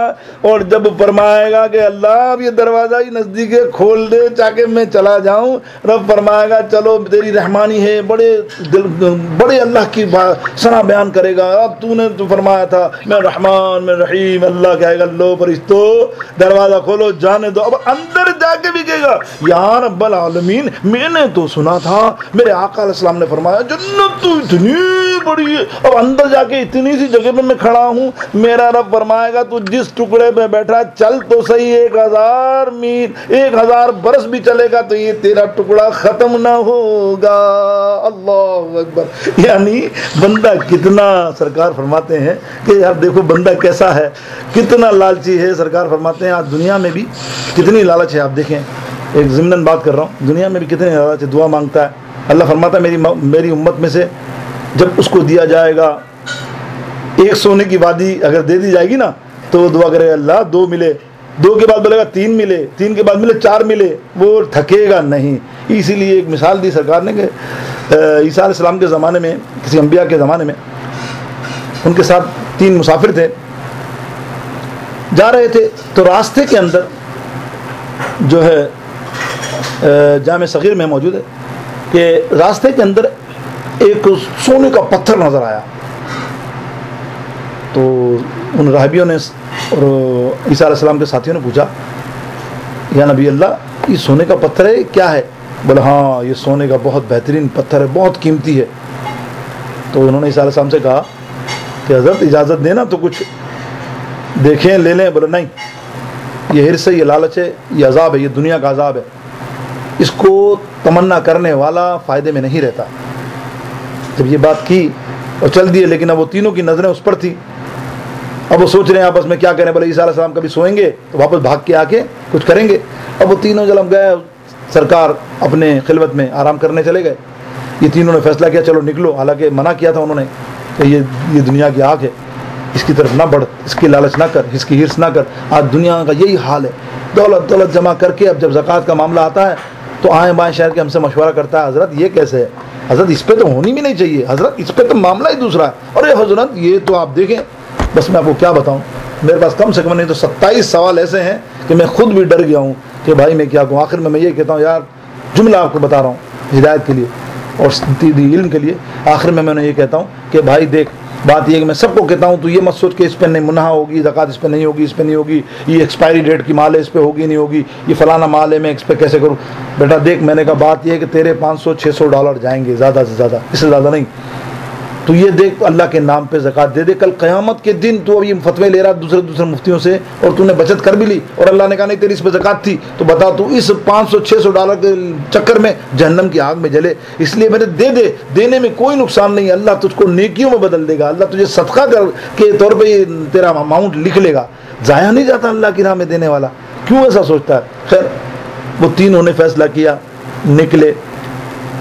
और जब फरमाएगा कि अल्लाह अब ये दरवाजा ही नजदीक है, खोल दे ताकि मैं चला जाऊं। रब फरमाएगा चलो तेरी रहमानी है, बड़े अल्लाह की सना बयान करेगा। अब तूने तो फरमाया था मैं रहमान मैं रहीम। अल्लाह कहेगा लो फरिश्तों दरवाजा खोलो जाने दो। अब अंदर जाके भी कहेगा या रब्बुल आलमीन मैंने तो सुना था मेरे आका अलैहिस्सलाम ने फरमाया जन्नत तो इतनी बड़ी है, अब अंदर जाके इतनी सी जगह पे मैं खड़ा हूँ। मेरा रब फरमाएगा तू जिस टुकड़े पे बैठा चल तो सही 1000 मील 1000 बरस भी चलेगा तो ये तेरा टुकड़ा खत्म ना होगा। अल्लाह अकबर। यानी बंदा कितना, सरकार फरमाते हैं कि यार देखो बंदा कैसा है, कितना लालची है। सरकार फरमाते हैं आज दुनिया में भी कितनी लालच है। आप देखें, एक ज़िम्नन बात कर रहा हूँ, दुनिया में भी कितनी लालच है, दुआ मांगता है। अल्लाह फरमाता है मेरी उम्मत में से जब उसको दिया जाएगा 1 सोने की वादी अगर दे दी जाएगी ना तो दुआ करेगा अल्लाह 2 मिले, 2 के बाद बोलेगा 3 मिले, 3 के बाद मिले 4 मिले, वो थकेगा नहीं। इसीलिए एक मिसाल दी सरकार ने कि ईसा अलैहिस्सलाम के ज़माने में, किसी अंबिया के ज़माने में उनके साथ 3 मुसाफिर थे, जा रहे थे तो रास्ते के अंदर जो है जामे सगीर में मौजूद है कि रास्ते के अंदर एक सोने का पत्थर नज़र आया। तो उन राहबियों ने और ईसा अलैहिस्सलाम के साथियों ने पूछा, या नबी अल्लाह, ये सोने का पत्थर है, क्या है? बोला, हाँ, ये सोने का बहुत बेहतरीन पत्थर है, बहुत कीमती है। तो उन्होंने ईसा अलैहिस्सलाम से कहा कि हज़रत इजाज़त देना तो कुछ देखें, ले लें। बोला, नहीं, ये हिर्स है, ये लालच है, ये अजाब है, ये दुनिया का अजाब है, इसको तमन्ना करने वाला फ़ायदे में नहीं रहता। जब ये बात की और चल दिए, लेकिन अब वो तीनों की नज़रें उस पर थी। अब वो सोच रहे हैं आपस में क्या करें। बोले, ईसा अलैहिस्सलाम कभी सोएंगे तो वापस भाग के आके कुछ करेंगे। अब वो तीनों जब गए, सरकार अपने खिलवत में आराम करने चले गए। ये तीनों ने फैसला किया, चलो निकलो। हालांकि मना किया था उन्होंने कि ये दुनिया की आग है, इसकी तरफ ना बढ़, इसकी लालच ना कर, इसकी हिर्स ना कर। आज दुनिया का यही हाल है, दौलत जमा करके अब जब ज़कात का मामला आता है तो आए बाएँ शहर के हमसे मशवरा करता है, हज़रत ये कैसे है, हज़रत इस पर तो होनी भी नहीं चाहिए, हज़रत इस पर तो मामला ही दूसरा है। अरे हज़रत ये तो आप देखें, बस मैं आपको क्या बताऊं, मेरे पास कम से कम नहीं तो 27 सवाल ऐसे हैं कि मैं खुद भी डर गया हूं कि भाई मैं क्या कहूँ। आखिर में मैं ये कहता हूँ, यार जुमला आपको बता रहा हूँ हिदायत के लिए और इल्म के लिए। आखिर में मैं ये कहता हूँ कि भाई देख, बात ये कि मैं सबको कहता हूँ, तो ये मत सोच के इस पर नहीं मुनाहा होगी, ज़कात इस पर नहीं होगी, इस पर नहीं होगी, ये एक्सपायरी डेट की माल है, इस पर होगी नहीं होगी, ये फलाना माल है, मैं इस पर कैसे करूँ। बेटा देख, मैंने कहा बात ये है कि तेरे $500-600 जाएंगे, ज़्यादा से ज़्यादा, इससे ज़्यादा नहीं। तो ये देख, अल्लाह के नाम पे ज़कात दे दे। कल क़यामत के दिन तू अब ये फतवे ले रहा दूसरे मुफ्तियों से और तूने बचत कर भी ली और अल्लाह ने कहा नहीं तेरी इस पर ज़कात थी, तो बता तू इस $500-600 के चक्कर में जहन्नम की आग में जले। इसलिए मैंने दे दे, देने में कोई नुकसान नहीं, अल्लाह तुझको नेकियों में बदल देगा, अल्लाह तुझे सदका कर के तौर पर तेरा अमाउंट लिख लेगा। ज़ाया नहीं जाता अल्लाह की राह में देने वाला, क्यों ऐसा सोचता है। खैर, वो तीनों ने फैसला किया, निकले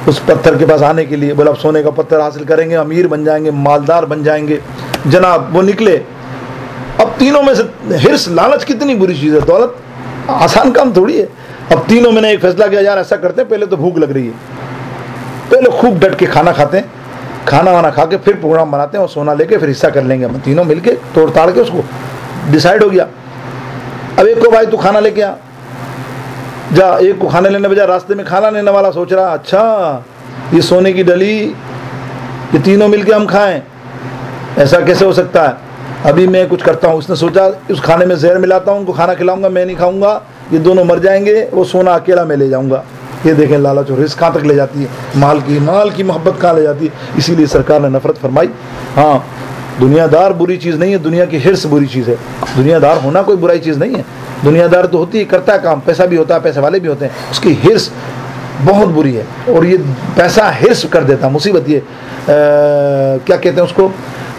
उस पत्थर के पास आने के लिए। बोला, अब सोने का पत्थर हासिल करेंगे, अमीर बन जाएंगे, मालदार बन जाएंगे। जनाब वो निकले। अब तीनों में से हिर्स, लालच कितनी बुरी चीज़ है, दौलत आसान काम थोड़ी है। अब तीनों में ने एक फैसला किया, यार ऐसा करते हैं, पहले तो भूख लग रही है, पहले खूब डट के खाना खाते हैं, खाना वाना खा के फिर प्रोग्राम बनाते हैं और सोना लेके फिर हिस्सा कर लेंगे। हम तीनों मिलके तोड़ ताड़ के उसको डिसाइड हो गया। अब एक को, भाई तू खाना लेके आ जा। एक को खाने लेने बजाय रास्ते में खाना लेने वाला सोच रहा, अच्छा ये सोने की डली, ये तीनों मिलके हम खाएं, ऐसा कैसे हो सकता है, अभी मैं कुछ करता हूँ। उसने सोचा उस खाने में जहर मिलाता हूँ, उनको खाना खिलाऊंगा, मैं नहीं खाऊंगा, ये दोनों मर जाएंगे, वो सोना अकेला मैं ले जाऊंगा। ये देखें लालच और रिस्क कहाँ तक ले जाती है, माल की मोहब्बत कहाँ ले जाती है। इसीलिए सरकार ने नफरत फरमाई। हाँ, दुनियादार बुरी चीज़ नहीं है, दुनिया की हिर्स बुरी चीज़ है। दुनियादार होना कोई बुराई चीज़ नहीं है, दुनियादार तो होती है, करता है काम, पैसा भी होता है, पैसे वाले भी होते हैं, उसकी हिर्स बहुत बुरी है। और ये पैसा हिर्स कर देता, मुसीबत ये क्या कहते हैं उसको,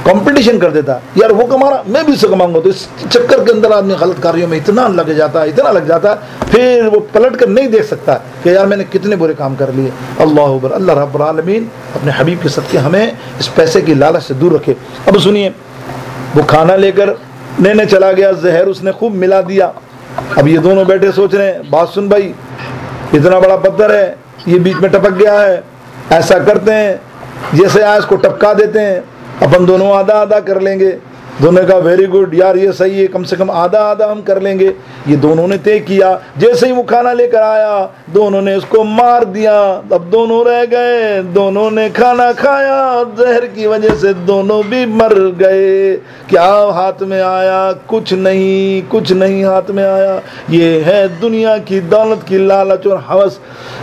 कंपटीशन कर देता। यार वो कमा रहा, मैं भी इससे कमाऊंगा, तो इस चक्कर के अंदर आदमी गलत कार्यों में इतना लग जाता है, फिर वो पलट कर नहीं देख सकता कि यार मैंने कितने बुरे काम कर लिए। अल्लाह अकबर। अल्लाह रब्बुल आलमीन अपने हबीब के सदके हमें इस पैसे की लालच से दूर रखे। अब सुनिए, वो खाना लेकर लेने चला गया, जहर उसने खूब मिला दिया। अब ये दोनों बैठे सोच रहे हैं, बात सुन भाई, इतना बड़ा पत्थर है, ये बीच में टपक गया है, ऐसा करते हैं जैसे आज को टपका देते हैं, अपन दोनों आधा आधा कर लेंगे। दोनों का वेरी गुड यार, ये सही है, कम से कम आधा आधा हम कर लेंगे। ये दोनों ने तय किया। जैसे ही वो खाना लेकर आया, दोनों ने उसको मार दिया। अब दोनों रह गए, दोनों ने खाना खाया, जहर की वजह से दोनों भी मर गए। क्या हाथ में आया? कुछ नहीं हाथ में आया। ये है दुनिया की दौलत की लालच और हवस।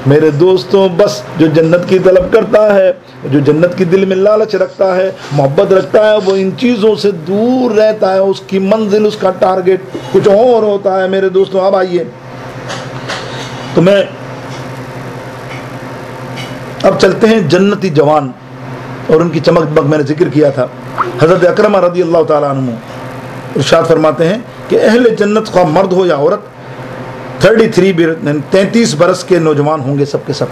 मेरे दोस्तों, बस जो जन्नत की तलब करता है, जो जन्नत की दिल में लालच रखता है, मोहब्बत रखता है, वो इन चीज़ों से दूर रहता है। उसकी मंजिल, उसका टारगेट कुछ और होता है। मेरे दोस्तों, अब आइए, तो मैं अब चलते हैं जन्नती जवान और उनकी चमक दमक। मैंने जिक्र किया था, हज़रत अकरम रज़ी अल्लाह ताला अन्हु इरशाद फरमाते हैं कि अहले जन्नत का मर्द हो या औरत 33 बरस के नौजवान होंगे, सब के सब।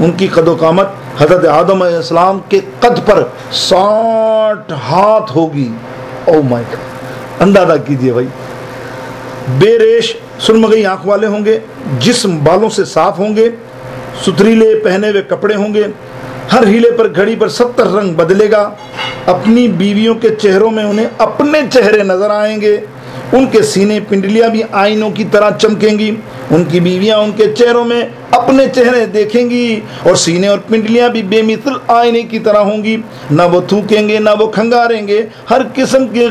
उनकी कदो कामत हज़रत आदम अलैहिस्सलाम के कद पर 60 हाथ होगी। ओ माय गॉड, अंदाजा कीजिए भाई। बेरेश सुरमगई आंख वाले होंगे, जिस्म बालों से साफ होंगे, सुथरीले पहने हुए कपड़े होंगे, हर हीले पर घड़ी पर 70 रंग बदलेगा। अपनी बीवियों के चेहरों में उन्हें अपने चेहरे नजर आएंगे। उनके सीने पिंडलियां भी आईनों की तरह चमकेंगी। उनकी बीवियां उनके चेहरों में अपने चेहरे देखेंगी और सीने और पिंडलियां भी बेमिसल आईने की तरह होंगी। न वो थूकेंगे न वो खंगारेंगे, हर किस्म की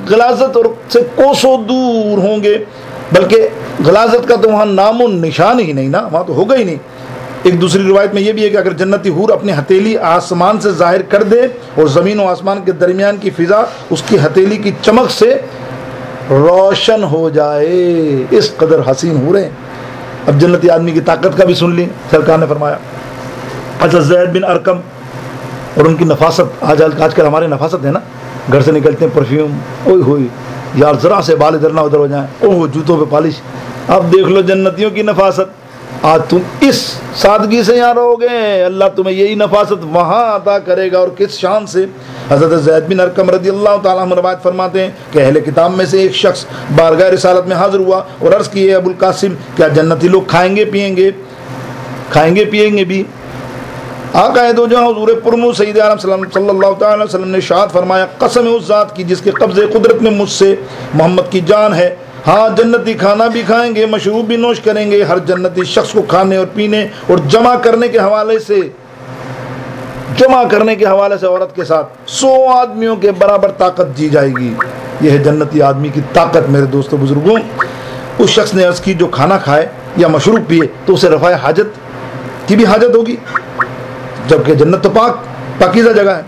गलाजत और से कोसों दूर होंगे। बल्कि गलाजत का तो वहाँ नामो निशान ही नहीं ना, वहाँ तो होगा ही नहीं। एक दूसरी रिवायत में यह भी है कि अगर जन्नती हूर अपनी हथेली आसमान से जाहिर कर दे और ज़मीन और आसमान के दरमियान की फिजा उसकी हथेली की चमक से रोशन हो जाए, इस कदर हसीन हो रहे हैं। अब जन्नती आदमी की ताकत का भी सुन ली। सरकार ने फरमाया, अच्छा ज़ैद बिन अरकम और उनकी नफासत, आजकल हमारे नफासत है ना, घर से निकलते हैं परफ्यूम, ओए होए यार ज़रा से बाल इधर ना उधर हो जाए, ओह जूतों पे पॉलिश। अब देख लो जन्नतियों की नफासत। आज तुम इस सादगी से यहाँ रहोगे, अल्लाह तुम्हें यही नफासत वहाँ अता करेगा। और किस शान से। हज़रत ज़ैद बिन अरकम रज़ियल्लाहु ताला अन्हु रवायत फरमाते हैं कि अहले किताब में से एक शख्स बारगाह रिसालत में हाजिर हुआ और अर्ज़ किए, अबुल कासिम क्या जन्नती लोग खाएंगे पिएंगे भी? आका दो जहां हुज़ूर पुरनूर सय्यद आलम सल्लल्लाहु अलैहि वसल्लम ने इरशाद फरमाया, कसम है उस ज़ात की जिसके कब्ज़े कुदरत में मुझसे मोहम्मद की जान है, हाँ जन्नती खाना भी खाएंगे, मशरूब भी नोश करेंगे। हर जन्नती शख्स को खाने और पीने और जमा करने के हवाले से औरत के साथ 100 आदमियों के बराबर ताकत दी जाएगी। यह है जन्नती आदमी की ताकत। मेरे दोस्तों बुजुर्गों, उस शख्स ने अर्ज़ की जो खाना खाए या मशरूब पिए तो उसे रफ़ाए हाजत की भी हाजत होगी, जबकि जन्नत तो पाकीज़ा जगह है।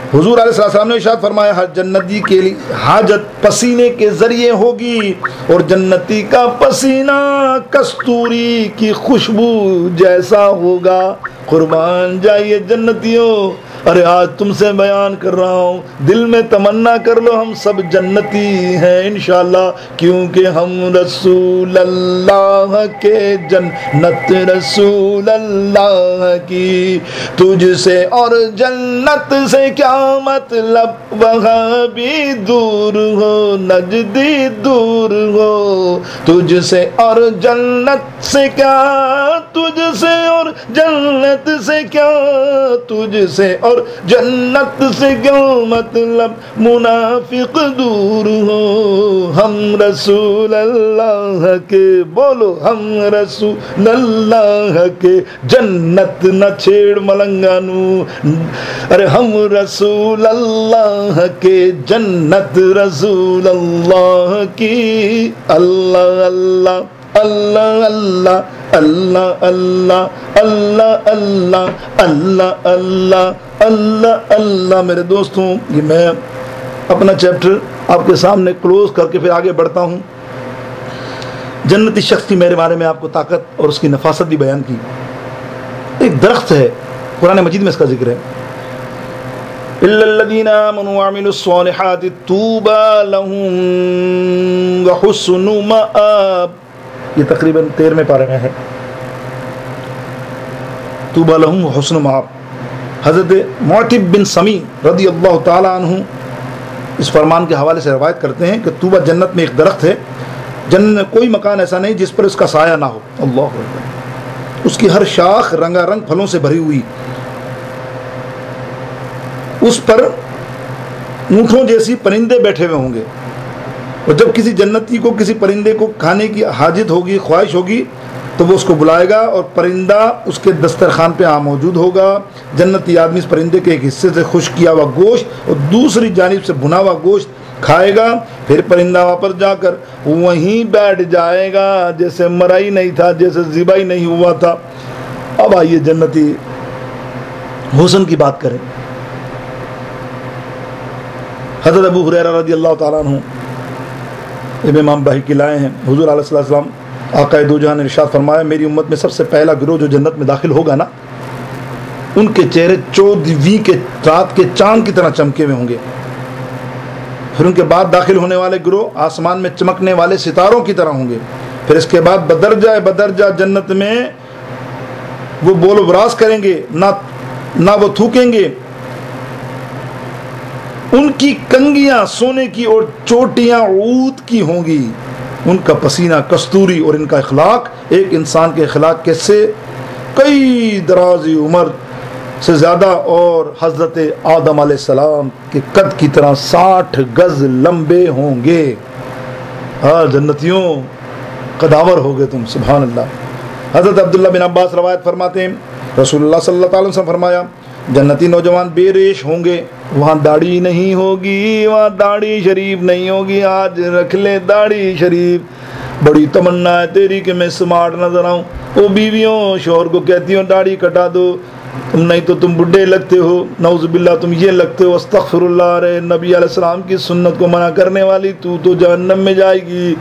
हुजूर अलैहिस्सलाम ने इरशाद फरमाया, हर जन्नती के लिए हाजत पसीने के जरिए होगी और जन्नती का पसीना कस्तूरी की खुशबू जैसा होगा। कुर्बान जाइए जन्नतियों, अरे आज तुमसे बयान कर रहा हूँ, दिल में तमन्ना कर लो हम सब जन्नती हैं इंशाअल्लाह, क्योंकि हम रसूल अल्लाह के जन्नत रसूल अल्लाह की। तुझसे और जन्नत से क्या मतलब, वहाँ भी दूर हो नजदी दूर हो। तुझसे और जन्नत से क्या, तुझसे और जन्नत से क्या, तुझसे और जन्नत से क्यों मतलब, मुनाफिक दूर हो। हम रसूल अल्लाह के, बोलो हम रसूल अल्लाह के, जन्नत न छेड़ मलंगानू। अरे हम रसूल अल्लाह के, जन्नत रसूल अल्लाह की। अल्लाह अल्लाह अल्लाह अल्लाह अल्लाह अल्लाह अल्लाह अल्लाह अल्लाह अल्लाह अल्लाह अल्लाह। मेरे दोस्तों, ये मैं अपना चैप्टर आपके सामने क्लोज करके फिर आगे बढ़ता हूँ। जन्नती शख्स की मेरे बारे में आपको ताकत और उसकी नफासत भी बयान की। एक दरख्त है, कुरान मजीद में इसका जिक्र है, इल्लल्लज़ीना आमनू व अमिलुस्सॉलिहाति तूबा लहुम व हुस्नु मआब। ये तकरीबन 13वें पारे में है, तूबा लहुम व हुस्नु मआब। हज़रत मुअतिब बिन समी रज़ियल्लाहु ताला अन्हु इस फरमान के हवाले से रवायत करते हैं कि तूबा जन्नत में एक दरख्त है, जन्नत में कोई मकान ऐसा नहीं जिस पर उसका साया ना हो। अल्लाह अकबर। उसकी हर शाख रंगारंग फलों से भरी हुई, उस पर ऊँटों जैसी परिंदे बैठे हुए होंगे। और जब किसी जन्नती को किसी परिंदे को खाने की हाजत होगी, ख्वाहिश होगी, तो वो उसको बुलाएगा और परिंदा उसके दस्तरखान पे आ मौजूद होगा। जन्नती आदमी इस परिंदे के एक हिस्से से खुश किया हुआ गोश्त और दूसरी जानिब से भुना हुआ गोश्त खाएगा। फिर परिंदा वापस जाकर वहीं बैठ जाएगा जैसे मरा ही नहीं था, जैसे ज़िबा ही नहीं हुआ था। अब आइए जन्नती हुस्न की बात करें। हज़रत अबू हुरैरा रज़ियल्लाहु ताला अन्हु इमाम बहकी लाए हैं, हुज़ूर अलैहिस्सलाम आक़ाए दो जहां ने इरशाद फरमाया, मेरी उम्मत में सबसे पहला गिरोह जो जन्नत में दाखिल होगा ना, उनके चेहरे 14वीं के रात के चांद की तरह चमके हुए होंगे। फिर उनके बाद दाखिल होने वाले गिरोह आसमान में चमकने वाले सितारों की तरह होंगे। फिर इसके बाद बदरजा जन्नत में वो बोलो बरास करेंगे, ना वो थूकेंगे। उनकी कंगियां सोने की और चोटियां ऊद की होंगी। उनका पसीना कस्तूरी और इनका अखलाक एक इंसान के अखलाक के से कई दराज़ी उम्र से ज़्यादा और हज़रत आदम अलैहिस्सलाम के कद की तरह 60 गज लंबे होंगे। हाँ जन्नतियों कदावर हो गए तुम, सुभान अल्लाह। हज़रत अब्दुल्ला बिन अब्बास रवायत फरमाते हैं रसूलुल्लाह सल्लल्लाहु अलैहि वसल्लम फरमाया, जन्नती नौजवान बेरेश होंगे, वहाँ दाढ़ी नहीं होगी, वहाँ दाढ़ी शरीफ नहीं होगी। आज रख ले दाढ़ी शरीफ, बड़ी तमन्ना है तेरी कि मैं स्मार्ट नजर आऊँ। वो बीवियों शोहर को कहती हो दाढ़ी कटा दो, तुम नहीं तो तुम बुढ़े लगते हो, नौजुबिल्ला तुम ये लगते हो, अस्तगफिरुल्लाह। रे नबी अलैहिस्सलाम की सुन्नत को मना करने वाली तू तो जहन्नम में जाएगी।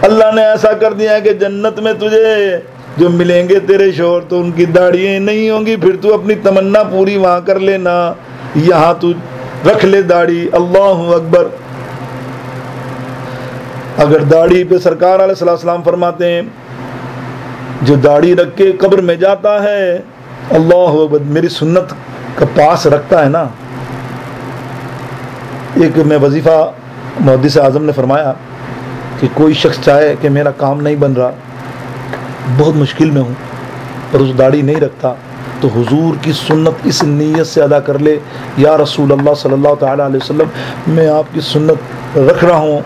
अल्लाह ने ऐसा कर दिया है कि जन्नत में तुझे जो मिलेंगे तेरे शोहर तो उनकी दाढ़ियाँ नहीं होंगी, फिर तू अपनी तमन्ना पूरी वहाँ कर लेना, यहाँ तू रख ले दाढ़ी। अल्लाहु अकबर। अगर दाढ़ी पे सरकार अलैहिस्सलाम फरमाते हैं जो दाढ़ी रख के कब्र में जाता है, अल्लाहु अकबर, मेरी सुन्नत का पास रखता है ना। एक में वजीफ़ा मुहद्दिस आज़म ने फरमाया कि कोई शख्स चाहे कि मेरा काम नहीं बन रहा, बहुत मुश्किल में हूँ, और उस दाढ़ी नहीं रखता, तो हुजूर की सुन्नत इस नीयत से अदा कर ले, या रसूल अल्लाह सल्लल्लाहु तआला अलैहि वसल्लम, मैं आपकी सुन्नत रख रहा हूँ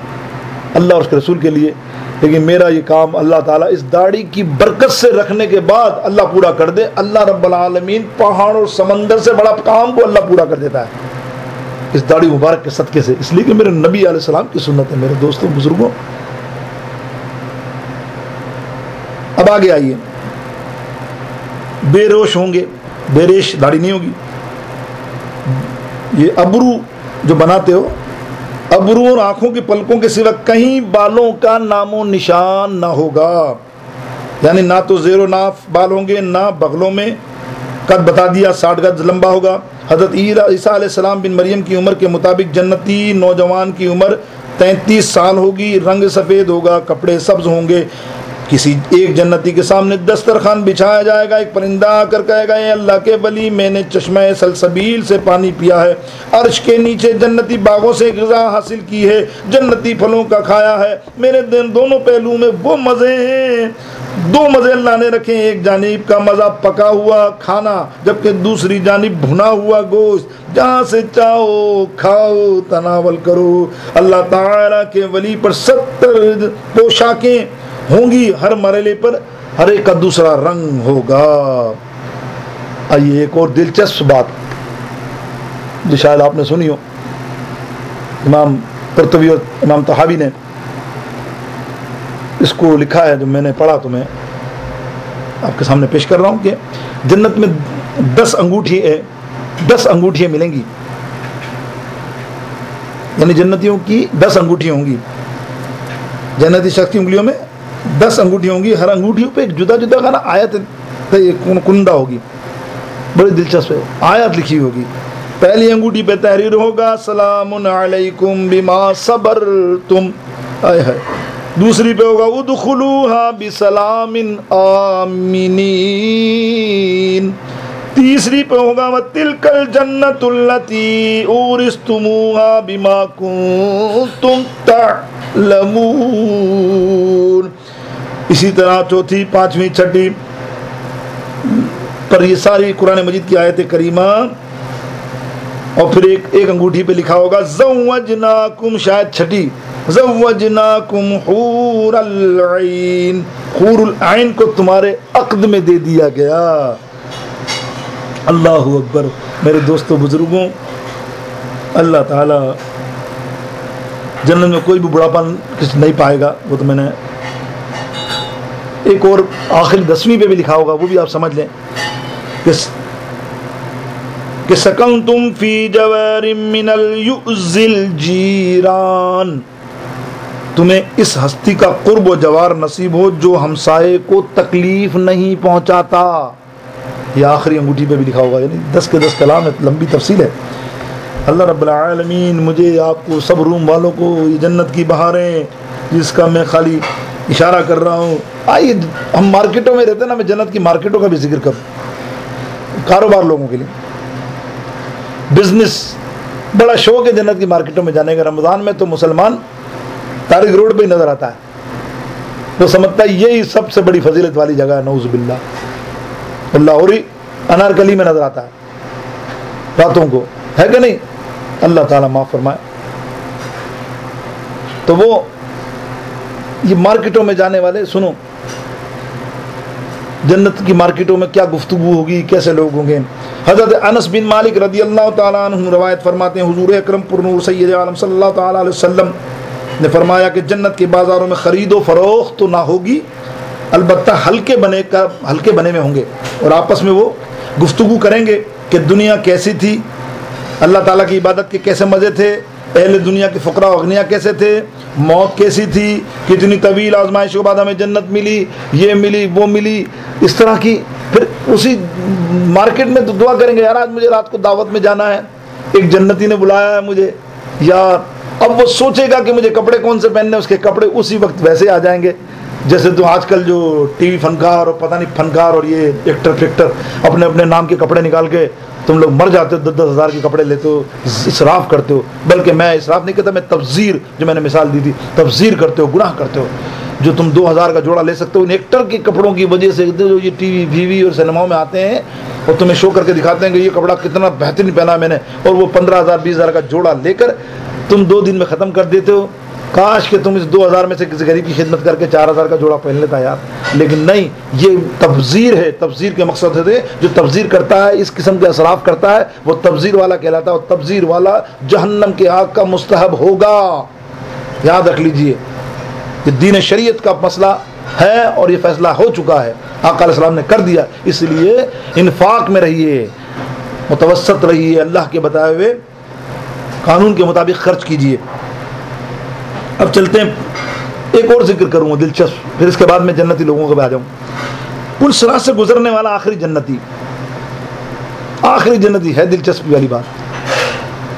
अल्लाह और उसके रसूल के लिए, लेकिन मेरा ये काम अल्लाह ताला इस दाढ़ी की बरकत से रखने के बाद अल्लाह पूरा कर दे। अल्लाह रब्बुल आलमीन पहाड़ और समंदर से बड़ा काम को अल्लाह पूरा कर देता है इस दाढ़ी मुबारक के सदके से, इसलिए कि मेरे नबी अलैहिस्सलाम की सुन्नत है। मेरे दोस्तों बुजुर्गों, अब आगे आइए, बेरोश होंगे, बेरेश दाढ़ी नहीं होगी। ये अबरू जो बनाते हो, अबरू और आंखों की पलकों के सिवा कहीं बालों का नामो निशान ना होगा, यानी ना तो ज़ेरो नाफ बाल होंगे ना बगलों में। कद बता दिया 60 गज लंबा होगा। हज़रत ईसा अलैहिस्सलाम बिन मरियम की उम्र के मुताबिक जन्नती नौजवान की उम्र 33 साल होगी। रंग सफ़ेद होगा, कपड़े सब्ज होंगे। किसी एक जन्नती के सामने दस्तरखान बिछाया जाएगा, एक परिंदा आकर कहेगा, ये अल्लाह के वली, मैंने चश्मा सलसबील से पानी पिया है, अर्श के नीचे जन्नती बागों से ग़िज़ा हासिल की है, जन्नती फलों का खाया है, मेरे दोनों पहलू में वो मज़े हैं। दो मज़े अल्लाह ने रखे, एक जानिब का मज़ा पका हुआ खाना, जबकि दूसरी जानिब भुना हुआ गोश्त, जहाँ से चाहो खाओ तनावल करो। अल्लाह ताला के वली पर 70 पोशाकें होंगी, हर मरहले पर हर एक का दूसरा रंग होगा। आइए एक और दिलचस्प बात जो शायद आपने सुनी हो, इमाम कुर्तुबी और इमाम तहावी ने इसको लिखा है, जो मैंने पढ़ा तो मैं आपके सामने पेश कर रहा हूँ कि जन्नत में 10 अंगूठियाँ मिलेंगी, यानी जन्नतियों की 10 अंगूठियाँ होंगी। जन्नती शख्स की उंगलियों में 10 अंगूठियाँ होंगी, हर अंगूठियों पे एक जुदा जुदा खाना आयत कुंडा होगी, बड़ी दिलचस्प है, आयत लिखी होगी। पहली अंगूठी पे तहरीर होगा सलामुन अलैकुम बिमा सबरतुम, आए है। दूसरी पे होगा उदखुलूहा बिसलामिन आमिनीन। तीसरी पे होगा वतिलकल जन्नतुल्लती उरिस्तुमूहा बिमा कुंतुम तअलमून। इसी तरह चौथी, पांचवी, छठी पर ये सारी कुरान मजीद की आयत करीमा, और फिर एक अंगूठी पे लिखा होगा ज़व्वजनाकुम, शायद छठी, ज़व्वजनाकुम हूरुल ऐन, हूरुल ऐन को तुम्हारे अक़्द में दे दिया गया। अल्लाहु अकबर। मेरे दोस्तों बुजुर्गों, अल्लाह ताला जन्नत में कोई भी बुढ़ापन किसी नहीं पाएगा, वो तो मैंने एक और आखिरी 10वीं पे भी लिखा होगा, वो भी आप समझ लें कि सकंतुम फी जवारिम मिनल युज़िल जीरान, तुम्हें इस हस्ती का कुर्ब व जवार नसीब हो जो हमसाये को तकलीफ नहीं पहुंचाता। ये आखिरी अंगूठी पे भी लिखा होगा, यानी 10 के 10 कलाम है, लंबी तफसील है। अल्लाह रब्बुल आलमीन मुझे, आपको, सब रूम वालों को ये जन्नत की बहारें जिसका मैं खाली इशारा कर रहा हूँ। आइए, हम मार्केटों में रहते हैं ना, मैं जन्नत की मार्केटों का भी जिक्र करूँ, कारोबार लोगों के लिए, बिजनेस, बड़ा शौक है जन्नत की मार्केटों में जाने का। रमज़ान में तो मुसलमान तारिक रोड पे ही नज़र आता है, वो समझता है यही सबसे बड़ी फजीलत वाली जगह है, नऊज़ बिल्लाह। लाहौरी अनारकली में नज़र आता है, रातों को, है कि नहीं? अल्लाह ताला माफ़ फरमाए। तो वो ये मार्केटों में जाने वाले, सुनो जन्नत की मार्केटों में क्या गुफ्तगू होगी, कैसे लोग होंगे। हज़रत अनस बिन मालिक रज़ी अल्लाह ताला अन्हु रवायत फरमाते हैं, हुज़ूर अकरम पुरनूर सय्यद आलम सल्लल्लाहु ताला अलैहि वसल्लम ने फरमाया कि जन्नत के बाज़ारों में ख़रीदो फरोख्त तो ना होगी, अलबत्ता हल्के बने में होंगे और आपस में वो गुफ्तगू करेंगे कि दुनिया कैसी थी, अल्लाह ताला की इबादत के कैसे मज़े थे, अहले दुनिया के फ़ुक़रा अग़निया कैसे थे, मौत कैसी थी, कितनी तवील आजमाइश के बाद हमें जन्नत मिली, ये मिली वो मिली, इस तरह की। फिर उसी मार्केट में तो दुआ करेंगे, यार आज मुझे रात को दावत में जाना है, एक जन्नती ने बुलाया है मुझे यार। अब वो सोचेगा कि मुझे कपड़े कौन से पहनने, उसके कपड़े उसी वक्त वैसे आ जाएंगे। जैसे तो आजकल जो टीवी फनकार और पता नहीं फनकार और ये एक्टर फिक्टर अपने अपने नाम के कपड़े निकाल के तुम लोग मर जाते हो, 10-10 हज़ार के कपड़े लेते हो, इसराफ करते हो। बल्कि मैं इसराफ नहीं कहता, मैं तब्ज़ीर, जो मैंने मिसाल दी थी, तब्ज़ीर करते हो, गुनाह करते हो। जो तुम 2000 का जोड़ा ले सकते हो उन एक्टर के कपड़ों की वजह से, जो ये टीवी और सिनेमाओं में आते हैं और तुम्हें शो करके दिखाते हैं कि ये कपड़ा कितना बेहतरीन पहना मैंने, और वो 15,000-20,000 का जोड़ा लेकर तुम 2 दिन में ख़त्म कर देते हो। काश कि तुम इस 2000 में से किसी गरीब की खिदमत करके 4000 का जोड़ा पहन लेता यार, लेकिन नहीं, ये तब्ज़ीर है। तब्ज़ीर के मकसद से जो तब्ज़ीर करता है, इस किस्म के असराफ करता है, वो तब्ज़ीर वाला कहलाता है, और तब्ज़ीर वाला जहन्नम के आग का मुस्तहब होगा। याद रख लीजिए, ये दीन शरीयत का मसला है और ये फैसला हो चुका है, आका अलैहिस्सलाम ने कर दिया। इसलिए इन्फाक में रहिए, मुतवस्सत रहिए, अल्लाह के बताए हुए कानून के मुताबिक खर्च कीजिए। अब चलते हैं, एक और जिक्र करूँगा दिलचस्प, फिर इसके बाद मैं जन्नती लोगों को आ जाऊँ। पुल सिरात से गुजरने वाला आखिरी जन्नती है दिलचस्पी वाली बात।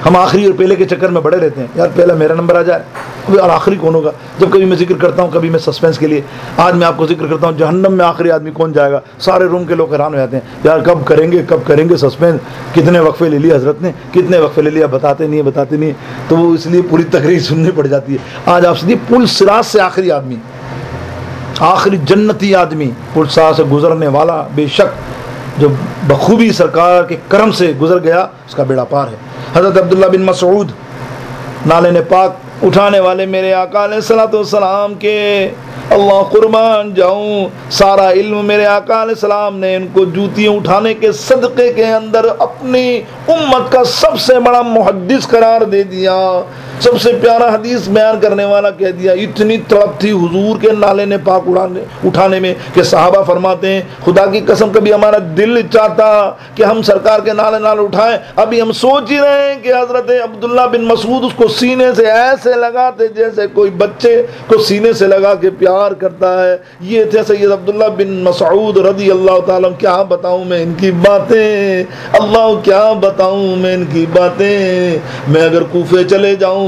हम आखिरी और पहले के चक्कर में बड़े रहते हैं, यार पहला मेरा नंबर आ जाए, और आखिरी कौन होगा। जब कभी मैं जिक्र करता हूँ, कभी मैं सस्पेंस के लिए, आज मैं आपको जिक्र करता हूँ जहन्नम में आखिरी आदमी कौन जाएगा। सारे रूम के लोग हैरान हो जाते हैं, यार कब करेंगे सस्पेंस, कितने वक्फे ले लिए हजरत ने, कितने वक्फे ले लिया, बताते नहीं है। तो वो इसलिए पूरी तकरीर सुननी पड़ जाती है। आज आप सीधी पुल सिरात से आखिरी आदमी, आखिरी जन्नती आदमी, पुल सिरात से गुजरने वाला, बेशक जो बखूबी सरकार के करम से गुजर गया, उसका बेड़ा पार है। हज़रत अब्दुल्ला बिन मसऊद नाले ने पाक उठाने वाले मेरे आका अलैहिस्सलातु वस्सलाम के अल्लाह कुर्बान जाऊं, सारा इल्म मेरे आका अलैहिस्सलाम ने इनको जूतियां उठाने के सदक़े के अंदर अपनी उम्मत का सबसे बड़ा मुहद्दिस करार दे दिया, सबसे प्यारा हदीस बयान करने वाला कह दिया। इतनी तड़प थी हुजूर के नाले ने पाक उठाने में कि सहाबा फरमाते हैं, खुदा की कसम कभी हमारा दिल चाहता कि हम सरकार के नाले उठाएं। अभी हम सोच ही रहे हैं कि हजरत अब्दुल्ला बिन मसूद उसको सीने से ऐसे लगाते जैसे कोई बच्चे को सीने से लगा के प्यार करता है। ये थे सैयद अब्दुल्ला बिन मसूद रज़ी अल्लाह ताला। क्या बताऊं मैं इनकी बातें, अल्लाह क्या बताऊं मैं इनकी बातें। मैं अगर कूफे चले जाऊं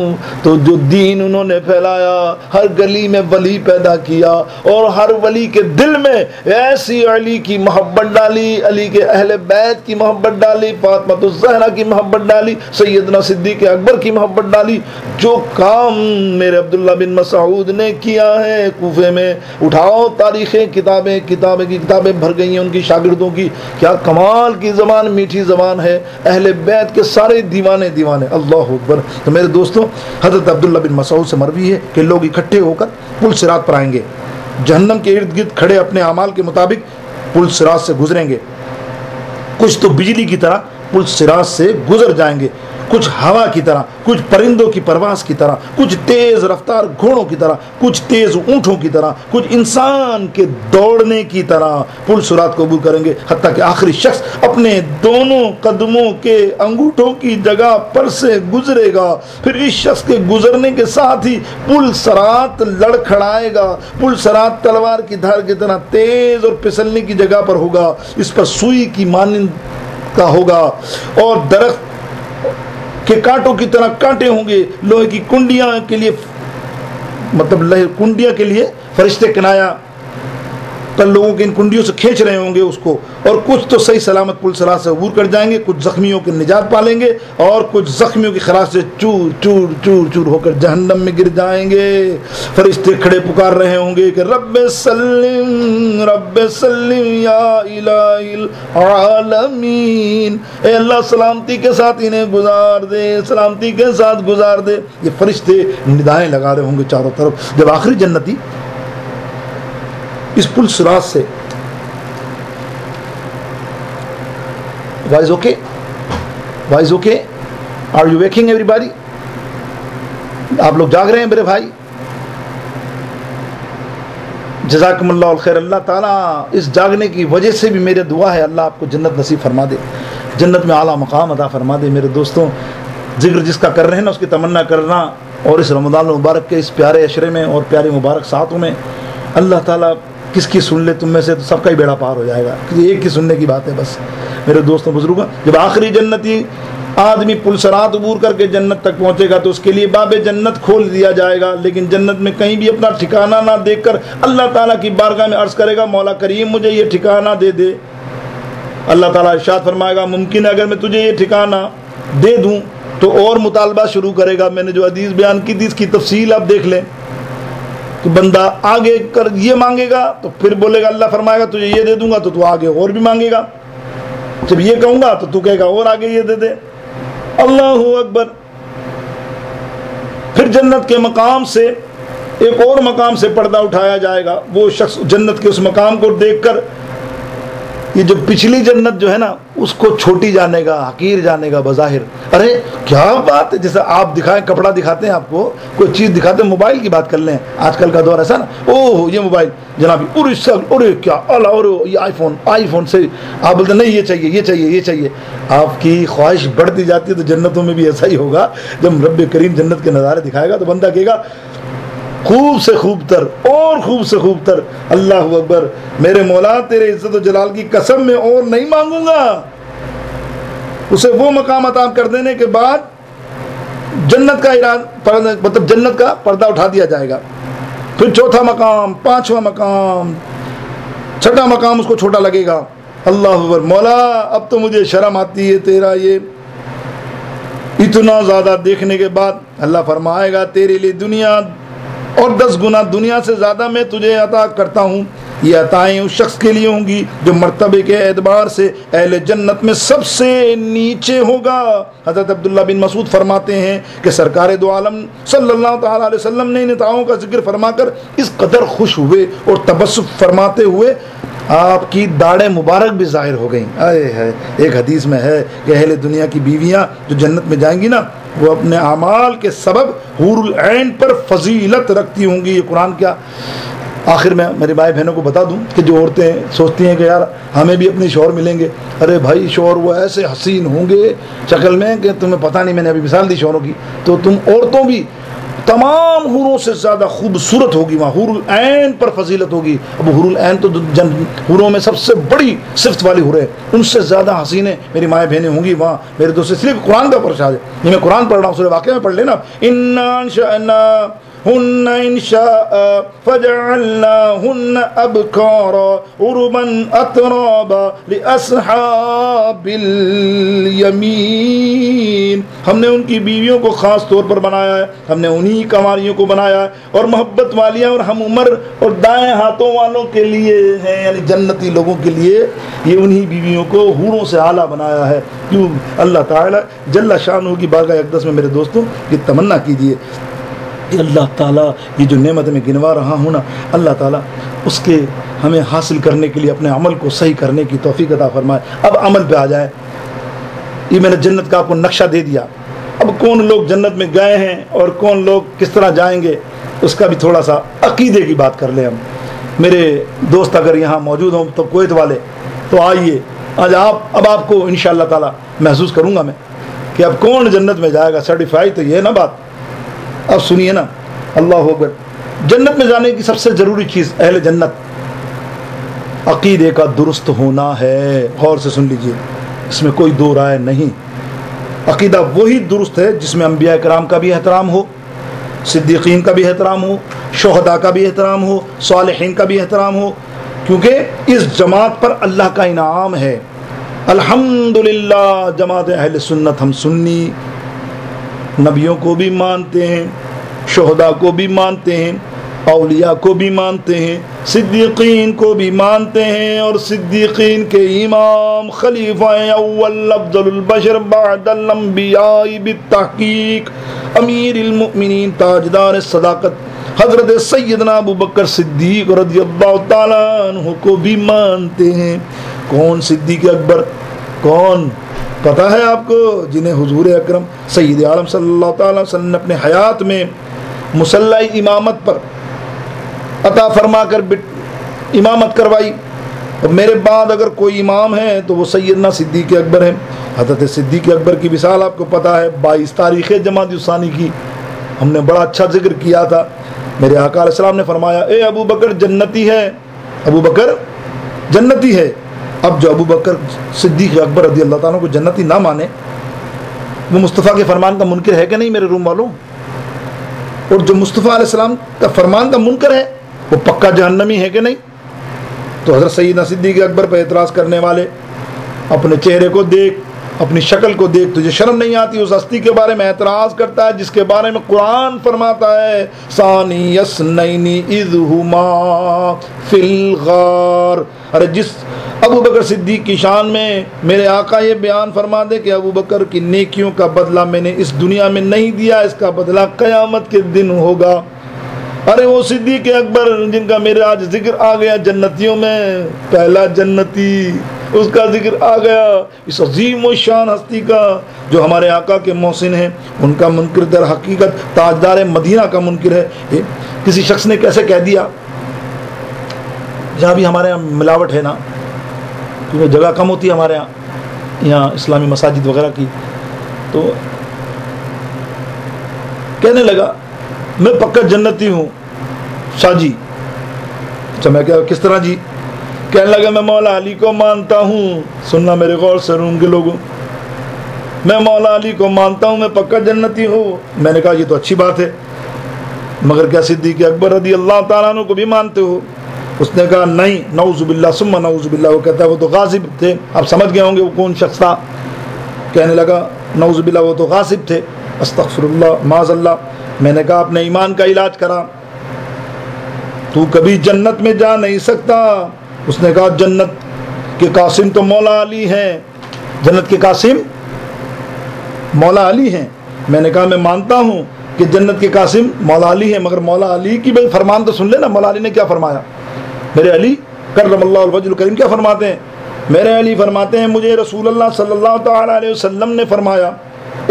तो जो दीन उन्होंने फैलाया, हर गली में वली पैदा किया और हर वली के दिल में ऐसी अली की मोहब्बत डाली, अली के अहले बैत की मोहब्बत डाली, फातिमा ज़हरा की मोहब्बत डाली, सैयदना सिद्दीक़ अकबर की मोहब्बत डाली। जो काम मेरे अब्दुल्ला बिन मसूद ने किया है कूफे में, उठाओ तारीखें, किताबें भर गई हैं उनकी शागिर्दों की। क्या कमाल की ज़बान, मीठी ज़बान है, अहले बैत के सारे दीवाने। अल्लाह अकबर। तो मेरे दोस्तों, हज़रत अब्दुल्ला बिन मसूद से मरवी है कि लोग इकट्ठे होकर पुल सिरात पर आएंगे, जहन्नम के इर्द गिर्द खड़े अपने अमाल के मुताबिक पुल सिरात से गुजरेंगे। कुछ तो बिजली की तरह पुल सिरात से गुजर जाएंगे, कुछ हवा की तरह, कुछ परिंदों की परवास की तरह, कुछ तेज रफ्तार घोड़ों की तरह, कुछ तेज ऊँटों की तरह, कुछ इंसान के दौड़ने की तरह पुल सिरात को अबूर करेंगे, हत्ता कि आखिरी शख्स अपने दोनों कदमों के अंगूठों की जगह पर से गुजरेगा। फिर इस शख्स के गुजरने के साथ ही पुल सिरात लड़खड़ाएगा। पुल सिरात तलवार की धार की तरह तेज और फिसलने की जगह पर होगा, इस पर सुई की मानिंद का होगा और दरख्त के कांटों की तरह कांटे होंगे। लोहे की कुंडियां के लिए, मतलब कुंडियां के लिए फरिश्ते किनाया कल लोगों के इन कुंडियों से खींच रहे होंगे उसको, और कुछ तो सही सलामत पुल सिरात से अबूर कर जाएंगे, कुछ जख्मियों की निजात पालेंगे और कुछ जख्मियों की खराश से चूर चूर चूर चूर होकर जहन्नम में गिर जाएंगे। फरिश्ते खड़े पुकार रहे होंगे कि रब्बे सल्लिम या इलाहिल आलमीन, ए अल्लाह सलामती के साथ इन्हें गुजार दे, सलामती के साथ गुजार दे। ये फरिश्ते निदाएं लगा रहे होंगे चारों तरफ। जब आखिरी जन्नती इस पुल सिरात से वाइज ओके, वाइज okay, are you waking everybody? आप लोग जाग रहे हैं मेरे भाई? जज़ाकुमुल्लाह खैर। अल्लाह ताला इस जागने की वजह से भी मेरे दुआ है अल्लाह आपको जन्नत नसीब फरमा दे, जन्नत में आला मकाम अता फरमा दे। मेरे दोस्तों, जिक्र जिसका कर रहे हैं ना उसकी तमन्ना करना, और इस रमज़ान मुबारक के इस प्यारे अशरे में और प्यारे मुबारक सातों में अल्लाह ताला किसकी सुन ले तुम में से तो सबका ही बेड़ा पार हो जाएगा। एक की सुनने की बात है बस। मेरे दोस्तों बुजुर्गों, जब आखिरी जन्नती आदमी पुल सिरात अबूर करके जन्नत तक पहुंचेगा तो उसके लिए बाबे जन्नत खोल दिया जाएगा, लेकिन जन्नत में कहीं भी अपना ठिकाना ना देखकर अल्लाह ताला की बारगाह में अर्ज करेगा, मौला करीम मुझे ये ठिकाना दे दे। अल्लाह ताला इरशाद फरमाएगा, मुमकिन है अगर मैं तुझे ये ठिकाना दे दूं तो और मुतालबा शुरू करेगा। मैंने जो हदीस बयान की थी इसकी तफसील आप देख लें कि बंदा आगे कर ये मांगेगा तो फिर बोलेगा, अल्लाह फरमाएगा तुझे ये दे दूंगा तो तू आगे और भी मांगेगा, जब ये कहूंगा तो तू कहेगा और आगे ये दे दे। अल्लाहू अकबर। फिर जन्नत के मकाम से एक और मकाम से पर्दा उठाया जाएगा। वो शख्स जन्नत के उस मकाम को देखकर ये जो पिछली जन्नत जो है ना उसको छोटी जानेगा, हकीर जानेगा बज़ाहिर। अरे क्या बात है, जैसे आप दिखाएं, कपड़ा दिखाते हैं आपको, कोई चीज़ दिखाते हैं, मोबाइल की बात कर लें, आजकल का दौर ऐसा ना, ओह ये मोबाइल जनाबी, अरे क्या अला, और ये आईफोन से आप बोलते नहीं ये चाहिए ये चाहिए ये चाहिए। आपकी ख्वाहिश बढ़ती जाती है तो जन्नतों में भी ऐसा ही होगा। जब रब्बे करीम जन्नत के नज़ारे दिखाएगा तो बंदा कहेगा खूब से खूब तर और खूब से खूब तर। अल्लाह अकबर। मेरे मौला तेरे इज्जत और जलाल की कसम में और नहीं मांगूंगा। उसे वो मकाम अता कर देने के बाद जन्नत का मतलब जन्नत का पर्दा उठा दिया जाएगा। फिर चौथा मकाम, पांचवा मकाम, छठा मकाम उसको छोटा लगेगा। अल्लाह अकबर। मौला अब तो मुझे शर्म आती है तेरा ये इतना ज़्यादा देखने के बाद। अल्लाह फरमाएगा तेरे लिए दुनिया और 10 गुना दुनिया से ज़्यादा मैं तुझे अता करता हूँ। ये अताएँ उस शख्स के लिए होंगी जो मर्तबे के एतबार से अहले जन्नत में सबसे नीचे होगा। हज़रत अब्दुल्ला बिन मसूद फरमाते हैं कि सरकार दो आलम सल्लल्लाहु तआला अलैहि वसल्लम ने इन अताओं का जिक्र फरमाकर इस कदर खुश हुए और तबस्सुम फरमाते हुए आपकी दाढ़ें मुबारक भी ज़ाहिर हो गई। आए है, एक हदीस में है कि अहले दुनिया की बीवियाँ जो जन्नत में जाएंगी ना वो अपने आमाल के सबब हूरुल ऐन पर फजीलत रखती होंगी। ये कुरान क्या। आखिर में मेरे भाई बहनों को बता दूं कि जो औरतें सोचती हैं कि यार हमें भी अपने शौहर मिलेंगे, अरे भाई शौहर वो ऐसे हसीन होंगे शक्ल में कि तुम्हें पता नहीं। मैंने अभी मिसाल दी शौहरों की, तो तुम औरतों भी तमाम हूरों से ज़्यादा खूबसूरत होगी। वहाँ हूरुल ऐन पर फजीलत होगी। अब हूरुल ऐन तो हूरों में सबसे बड़ी सिफ्त वाली हुरें, उनसे ज़्यादा हसीने मेरी माएँ बहनें होंगी वहाँ। मेरे दोस्त इसलिए कुरान का प्रशाद है, ये मैं कुरान पढ़ रहा हूँ, सूरह वाक़िया में पढ़ लेना। इन्ना हुन्ना इंशाअ फजअलनाहुन्ना अबकारा उरुबन अतराबा लिअस्हाबिल यमीन। हमने उनकी बीवियों को ख़ास तौर पर बनाया है, हमने उन्हीं कंवारियों को बनाया है और मोहब्बत वालियाँ और हम उम्र और दाएं हाथों वालों के लिए हैं, यानी जन्नती लोगों के लिए ये उन्हीं बीवियों को हूरों से आला बनाया है। क्यों? अल्लाह ताला जल्ला शानहू की बारगाह अक़दस में मेरे दोस्तों ये तमन्ना कीजिए कि अल्लाह ताला ये जो नेमत में गिनवा रहा हूँ ना, अल्लाह ताला उसके हमें हासिल करने के लिए अपने अमल को सही करने की तौफीक अता फरमाए। अब अमल पे आ जाए। ये मैंने जन्नत का आपको नक्शा दे दिया। अब कौन लोग जन्नत में गए हैं और कौन लोग किस तरह जाएंगे उसका भी थोड़ा सा अकीदे की बात कर लें हम। मेरे दोस्त अगर यहाँ मौजूद हों तो कुवैत वाले, तो आइए आज अब आपको इंशाअल्लाह ताला महसूस करूँगा मैं कि अब कौन जन्नत में जाएगा। सर्टिफाइड तो ये ना बात। अब सुनिए ना, अल्लाह अकबर। जन्नत में जाने की सबसे ज़रूरी चीज़ अहले जन्नत अकीदे का दुरुस्त होना है। गौर से सुन लीजिए, इसमें कोई दो राय नहीं। अकीदा वही दुरुस्त है जिसमें अंबिया कराम का भी एहतराम हो, सिद्दीकीन का भी एहतराम हो, शुहदा का भी एहतराम हो, सालिहीन का भी एहतराम हो, क्योंकि इस जमात पर अल्लाह का इनाम है। अल्हम्दुलिल्लाह जमात अहले सुन्नत, हम सुन्नी नबियों को भी मानते हैं, शोहदा को भी मानते हैं, औलिया को भी मानते हैं, सिद्दीकीन को भी मानते हैं, और सिद्दीकीन के इमाम खलीफा अव्वल अफजलुल बशर बअदल अंबिया बित्तहकीक अमीरुल मुमिनीन ताजदार सदाकत हजरत सैयदना अबू बकर सिद्दीक रज़ियल्लाहु ताला अन्हु को भी मानते हैं। कौन सिद्दीक अकबर? कौन पता है आपको? जिन्हें हुजूर अकरम सैयद आलम सल्लल्लाहु अलैहि वसल्लम ने अपने हयात में मुसल्ला इमामत पर अता फरमा कर इमामत करवाई। और मेरे बाद अगर कोई इमाम है तो वो सैयदना सिद्दीक अकबर हैं। हज़रत सिद्दीक अकबर की मिसाल आपको पता है, 22 तारीख़ जमात उसानी की हमने बड़ा अच्छा जिक्र किया था। मेरे आका अलैहिस्सलाम ने फरमाया, ए अबू बकर जन्नती है, अबू बकर जन्नती है। अब जो अबू बकर सिद्दीक अकबर रज़ी अल्लाह ताला को जन्नती ना माने, वो मुस्तफ़ा के फरमान का मुनकर है कि नहीं मेरे रूम वालों? और जो मुस्तफ़ा अलैहिस्सलाम का फरमान का मुनकर है वो पक्का जहन्नमी है कि नहीं? तो हज़रत सैयदना सिद्दीक अकबर पर एतराज़ करने वाले, अपने चेहरे को देख, अपनी शक्ल को देख, तुझे शर्म नहीं आती उस हस्ती के बारे में एतराज़ करता है जिसके बारे में कुरान फरमाता है, सानी यसनैनी इज़ हुमा फिल गार। अरे जिस अबू बकर सिद्दीक की शान में मेरे आका ये बयान फरमा दे कि अबू बकर की नेकियों का बदला मैंने इस दुनिया में नहीं दिया, इसका बदला क़यामत के दिन होगा। अरे वो सिद्दीक अकबर जिनका मेरे आज जिक्र आ गया जन्नतियों में, पहला जन्नती, उसका जिक्र आ गया, इस अजीम व शान हस्ती का जो हमारे आका के मोहसिन हैं, उनका मुनकर दर हकीकत ताजदार मदीना का मुनकर है। किसी शख्स ने कैसे कह दिया, जहाँ भी हमारे यहाँ मिलावट है ना, क्योंकि जगह कम होती है हमारे यहाँ इस्लामी मसाजिद वगैरह की, तो कहने लगा मैं पक्का जन्नती हूँ शाह जी। अच्छा मैं क्या, किस तरह जी? कहने लगा मैं मौला अली को मानता हूँ। सुनना मेरे गौर से रूम के लोगों, मैं मौला अली को मानता हूँ, मैं पक्का जन्नती हूँ। मैंने कहा ये तो अच्छी बात है, मगर क्या सिद्दीक अकबर रज़ी अल्लाह ताला अन्हु को भी मानते हो? उसने कहा नहीं, नऊज़ुबिल्लाह सुम्मा नऊज़ुबिल्लाह। वो कहता है वो तो गासिब थे। आप समझ गए होंगे वो कौन शख्स था। कहने लगा नऊज़ुबिल्लाह वो तो गासिब थे, अस्तग़फिरुल्लाह माज़अल्लाह। मैंने कहा अपने ईमान का इलाज करा, तू कभी जन्नत में जा नहीं सकता। उसने कहा जन्नत के कासिम तो मौला अली हैं, जन्नत के कासिम मौला अली हैं। मैंने कहा मैं मानता हूँ कि जन्नत के कासिम मौला अली हैं, मगर मौला अली की भाई फरमान तो सुन लेना। मौला अली ने क्या फरमाया? मेरे अली कर्रमल्लाहु वजहुल करीम क्या फरमाते हैं? मेरे अली फरमाते हैं मुझे रसूलुल्लाह सल्लल्लाहु ताला अलैहि वसल्लम ने फरमाया,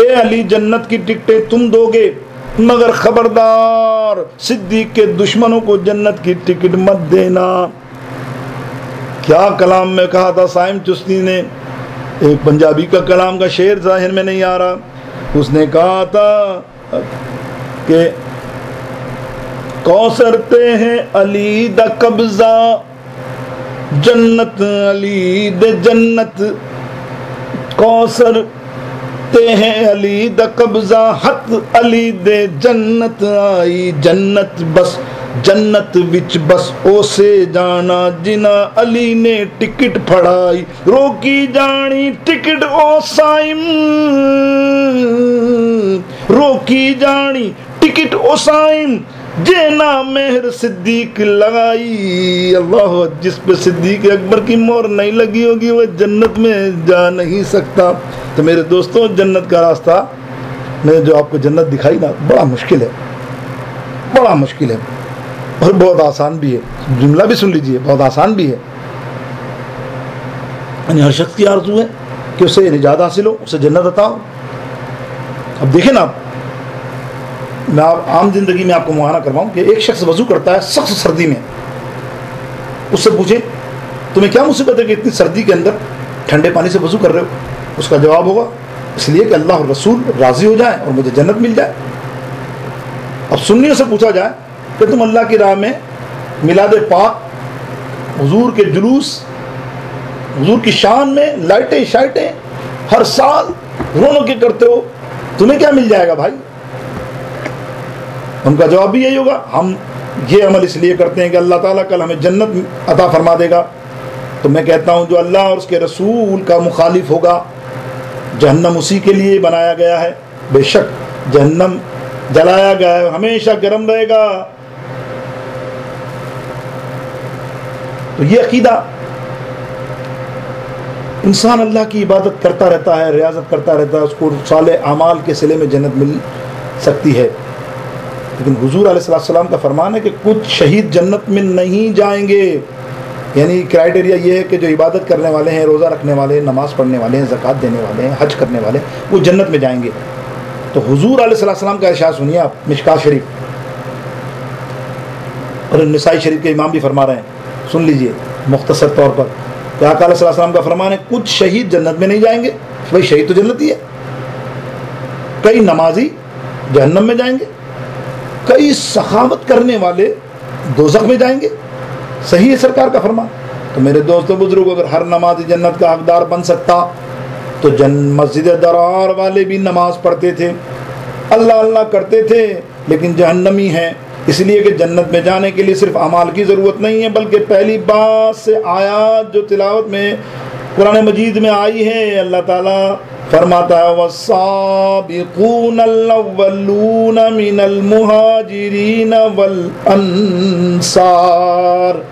ए अली जन्नत की टिकटें तुम दोगे, मगर खबरदार सिद्दीक के दुश्मनों को जन्नत की टिकट मत देना। क्या कलाम में कहा था साइम चिश्ती ने? एक पंजाबी का कलाम का शेर ज़ाहिर में नहीं आ रहा। उसने कहा था कि कौसर ते हैं अली दा कब्जा, जन्नत अली दे जन्नत। कौसर ते हैं अली दा कब्जा, हथ अली दे जन्नत आई। जन्नत बस जन्नत विच बस ओसे जाना जिना अली ने टिकट फड़ाई। रोकी जानी टिकट ओ साइम, रोकी जानी टिकट ओ साइम, जे ना मेहर सिद्दीक लगाई। अल्लाह, जिस पे सिद्दीक अकबर की मोहर नहीं लगी होगी वह जन्नत में जा नहीं सकता। तो मेरे दोस्तों, जन्नत का रास्ता मैंने जो आपको जन्नत दिखाई ना, बड़ा मुश्किल है, बड़ा मुश्किल है और बहुत आसान भी है। जुमला भी सुन लीजिए, बहुत आसान भी है। यानी हर शख्स की आरज़ू है कि उसे निजात हासिल हो, उसे जन्नत अता हो। अब देखें ना, मैं आप आम जिंदगी में आपको मुआयना करवाऊँ कि एक शख्स वजू करता है सख्त सर्दी में, उससे पूछे तुम्हें क्या मुसीबत है कि इतनी सर्दी के अंदर ठंडे पानी से वजू कर रहे हो? उसका जवाब होगा इसलिए कि अल्लाह और रसूल राज़ी हो जाए और मुझे जन्नत मिल जाए। अब सुन्नियों से पूछा जाए कि तुम अल्लाह की राह में मिलाद पाक, हुजूर के जुलूस, हुजूर की शान में लाइटें शाइटें हर साल रौनकें करते हो, तुम्हें क्या मिल जाएगा भाई? उनका जवाब भी यही होगा, हम ये अमल इसलिए करते हैं कि अल्लाह ताला कल हमें जन्नत अता फरमा देगा। तो मैं कहता हूँ जो अल्लाह और उसके रसूल का मुखालिफ होगा, जहन्नम उसी के लिए बनाया गया है। बेशक जहन्नम जलाया गया है, हमेशा गर्म रहेगा। तो ये अकीदा, इंसान अल्लाह की इबादत करता रहता है, रियाजत करता रहता है, उसको साले अमाल के सिले में जन्नत मिल सकती है। लेकिन हुजूर अलैहिस्सलाम का फरमान है कि कुछ शहीद जन्नत में नहीं जाएंगे। यानी क्राइटेरिया ये है कि जो इबादत करने वाले हैं, रोज़ा रखने वाले हैं, नमाज पढ़ने वाले हैं, ज़कात देने वाले हैं, हज करने वाले हैं, वो जन्नत में जाएंगे। तो हुजूर अलैहिस्सलाम का इरशाद सुनिए आप, मिशकात शरीफ और निसाई शरीफ के इमाम भी फरमा रहे हैं, सुन लीजिए मुख्तसर तौर पर। तो आका अलैहिस्सलाम का फरमान है कुछ शहीद जन्नत में नहीं जाएंगे। भाई शहीद तो जन्नती है। कई नमाजी जहन्नम में जाएंगे, कई सखावत करने वाले दोज़ख में जाएंगे। सही है सरकार का फरमान। तो मेरे दोस्तों बुजुर्ग, अगर हर नमाजी जन्नत का हकदार बन सकता तो मस्जिद दरार वाले भी नमाज पढ़ते थे, अल्लाह अल्लाह करते थे, लेकिन जहन्नमी हैं। इसलिए कि जन्नत में जाने के लिए सिर्फ अमाल की ज़रूरत नहीं है, बल्कि पहली बात से आयात जो तिलावत में कुरान मजीद में आई है, अल्लाह ताला फरमाता है वस्साबिकूनल अव्वलून मिनल मुहाजिरीन वल अंसार।